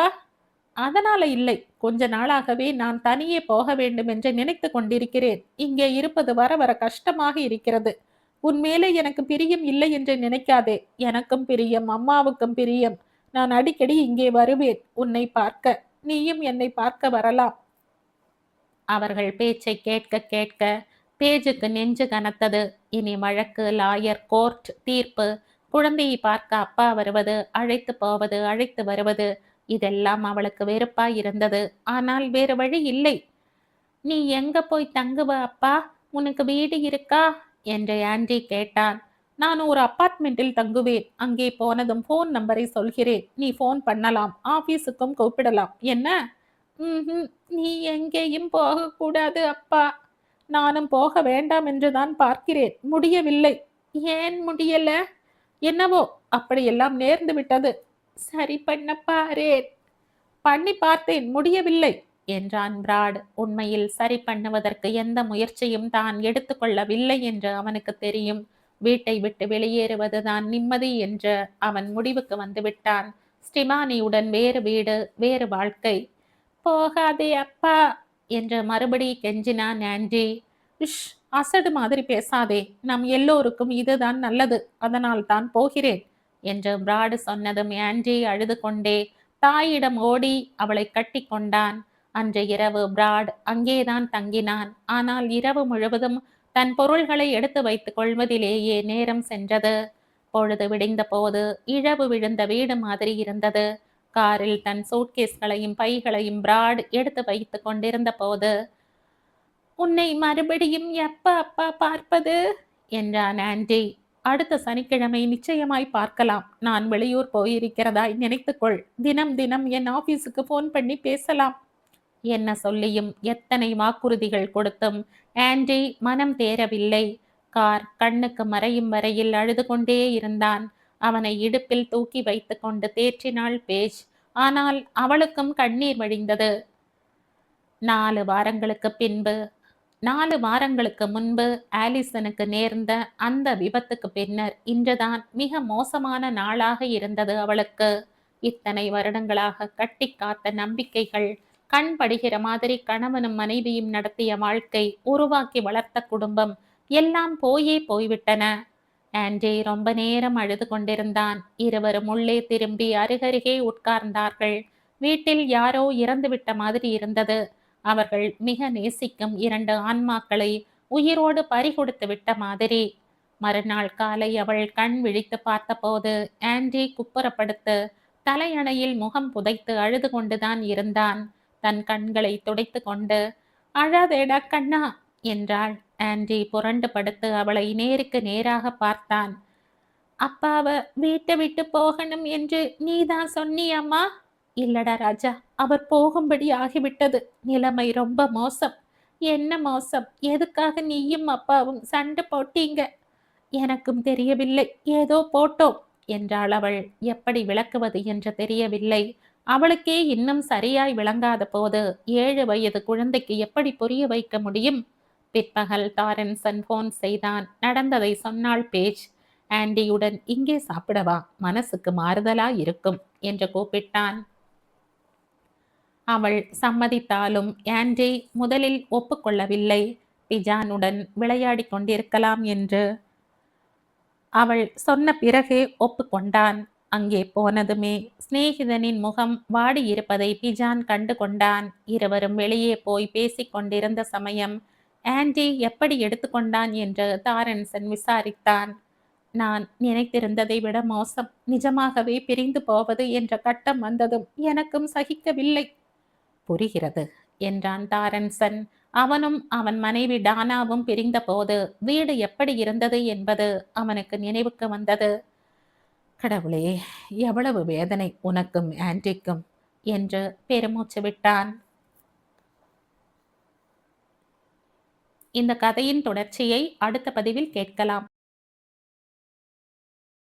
அதனால இல்லை, கொஞ்ச நாளாகவே நான் தனியே போக வேண்டும் என்று நினைத்து கொண்டிருக்கிறேன். இங்கே இருப்பது வர வர கஷ்டமாக இருக்கிறது. உன் மேலே எனக்கு பிரியம் இல்லை என்று நினைக்காதே. எனக்கும் பிரியம், அம்மாவுக்கும் பிரியம். நான் அடிக்கடி இங்கே வருவேன் உன்னை பார்க்க. நீயும் என்னை பார்க்க வரலாம். அவர்கள் பேச்சை கேட்க கேட்க பேஜுக்கு நெஞ்சு கனத்தது. இனி வழக்கு, லாயர், கோர்ட், தீர்ப்பு, குழந்தையை பார்க்க அப்பா வருவது, அழைத்து போவது, அழைத்து வருவது, இதெல்லாம் அவளுக்கு வெறுப்பாய் இருந்தது. ஆனால் வேறு வழி இல்லை. நீ எங்க போய் தங்குவ அப்பா? உனக்கு வீடு இருக்கா என்று ஆண்டி கேட்டான். நான் ஒரு அப்பார்ட்மெண்ட்டில் தங்குவேன். அங்கே போனதும் ஃபோன் நம்பரை சொல்கிறேன். நீ ஃபோன் பண்ணலாம், ஆபீஸுக்கும் கூப்பிடலாம். என்ன? நீ எங்கேயும் போகக்கூடாது அப்பா. நானும் போக வேண்டாம் என்றுதான் பார்க்கிறேன். முடியவில்லை. ஏன் முடியல? என்னவோ அப்படியெல்லாம் நேர்ந்து விட்டது. சரி பண்ண பாரேன். பண்ணி பார்த்தேன், முடியவில்லை என்றான் பிராட். உண்மையில் சரி பண்ணுவதற்கு எந்த முயற்சியும் தான் எடுத்துக்கொள்ளவில்லை என்று அவனுக்கு தெரியும். வீட்டை விட்டு வெளியேறுவதுதான் நிம்மதி என்று அவன் முடிவுக்கு வந்து விட்டான். ஸ்டிமானியுடன் வேறு வீடு, வேறு வாழ்க்கை. போகாதே அப்பா என்று மறுபடி கெஞ்சினான் ஆண்டி. இஷ், அசடு மாதிரி பேசாதே. நம் எல்லோருக்கும் இதுதான் நல்லது, அதனால் தான் போகிறேன் என்று பிராடு சொன்னதும் ஆண்டி அழுது கொண்டே தாயிடம் ஓடி அவளை கட்டி கொண்டான். அன்று இரவு பிராட் அங்கேதான் தங்கினான். ஆனால் இரவு முழுவதும் தன் பொருள்களை எடுத்து வைத்துக் கொள்வதிலேயே நேரம் சென்றது. பொழுது விடிந்த போது இழவு விழுந்த வீடு மாதிரி இருந்தது. காரில் தன் சூட்கேஸ்களையும் பைகளையும் பிராட் எடுத்து வைத்துக் கொண்டிருந்த போது, உன்னை மறுபடியும் எப்ப அப்பா பார்ப்பது என்றான் ஆண்டி. அடுத்த சனிக்கிழமை நிச்சயமாய் பார்க்கலாம். நான் வெளியூர் போயிருக்கிறதாய் நினைத்துக்கொள். தினம் தினம் என் ஆபீஸுக்கு போன் பண்ணி பேசலாம். என்ன சொல்லியும் எத்தனை வாக்குறுதிகள் கொடுத்தும் ஆண்டி மனம் தேரவில்லை. கார் கண்ணுக்கு மறையும் வரையில் அழுது கொண்டே இருந்தான். அவனை இடுப்பில் தூக்கி வைத்து கொண்டு தேற்றினாள் பேஜ். ஆனால் அவளுக்கும் கண்ணீர் வழிந்தது. 4 வாரங்களுக்கு முன்பு ஆலிசனுக்கு நேர்ந்த அந்த விபத்துக்கு பின்னர் இன்றுதான் மிக மோசமான நாளாக இருந்தது அவளுக்கு. இத்தனை வருடங்களாக கட்டி காத்த நம்பிக்கைகள், கண் படுகிற மாதிரி கணவனும் மனைவியும் நடத்திய வாழ்க்கை, உருவாக்கி வளர்த்த குடும்பம் எல்லாம் போய்விட்டன. ஆண்டி ரொம்ப நேரம் அழுது கொண்டிருந்தான். இருவரும் உள்ளே திரும்பி அருகருகே உட்கார்ந்தார்கள். வீட்டில் யாரோ இறந்துவிட்ட மாதிரி இருந்தது. அவர்கள் மிக நேசிக்கும் 2 ஆன்மாக்களை உயிரோடு பறிகொடுத்து விட்ட மாதிரி. மறுநாள் காலை அவள் கண் விழித்து பார்த்தபோது ஆண்டி குப்புறப்படுத்து தலையணையில் முகம் புதைத்து அழுது கொண்டுதான் இருந்தான். தன் கண்களை துடைத்து கொண்டு, அழாதேடா கண்ணா என்றாள். ஆண்டி புரண்டு படுத்து அவளை நேருக்கு நேராக பார்த்தான். அப்பாவ வீட்டை விட்டு போகணும் என்று நீதான் சொன்னியம்மா? இல்லடா ராஜா, அவர் போகும்படி ஆகிவிட்டது. நிலைமை ரொம்ப மோசம். என்ன மோசம்? எதுக்காக நீயும் அப்பாவும் சண்டை போட்டீங்க? எனக்கும் தெரியவில்லை, ஏதோ போட்டோம் என்றாள் அவள். எப்படி விளக்குவது என்று தெரியவில்லை. அவளுக்கே இன்னும் சரியாய் விளங்காத போது 7 வயது குழந்தைக்கு எப்படி புரிய வைக்க முடியும்? பிற்பகல் டாரன்சன் போன் செய்தான். நடந்ததை சொன்னாள் பேஜ். ஆண்டியுடன் இங்கே சாப்பிடவா, மனசுக்கு மாறுதலா இருக்கும் என்று கூப்பிட்டான். அவள் சம்மதித்தாலும் ஆண்டி முதலில் ஒப்புக்கொள்ளவில்லை. பிஜானுடன் விளையாடிக் கொண்டிருக்கலாம் என்று அவள் சொன்ன பிறகே ஒப்புக்கொண்டான். அங்கே போனதுமே சிநேகிதனின் முகம் வாடியிருப்பதை பிஜான் கண்டு கொண்டான். இருவரும் வெளியே போய் பேசிக் கொண்டிருந்த சமயம் ஆண்டி எப்படி எடுத்துக்கொண்டான் என்று தாரன்சன் விசாரித்தான். நான் நினைத்திருந்ததை விட மோசம். நிஜமாகவே பிரிந்து போவது என்ற கட்டம் வந்ததும் எனக்கும் சகிக்கவில்லை. புரிகிறது என்றான் தாரன்சன். அவனும் அவன் மனைவி டானாவும் பிரிந்தபோது வீடு எப்படி இருந்தது என்பது அவனுக்கு நினைவுக்கு வந்தது. கடவுளே, எவ்வளவு வேதனை உனக்கும் ஆன்டிக்கும் என்று பெருமூச்சு விட்டான். இந்த கதையின் தொடர்ச்சியை அடுத்த பதிவில் கேட்கலாம்.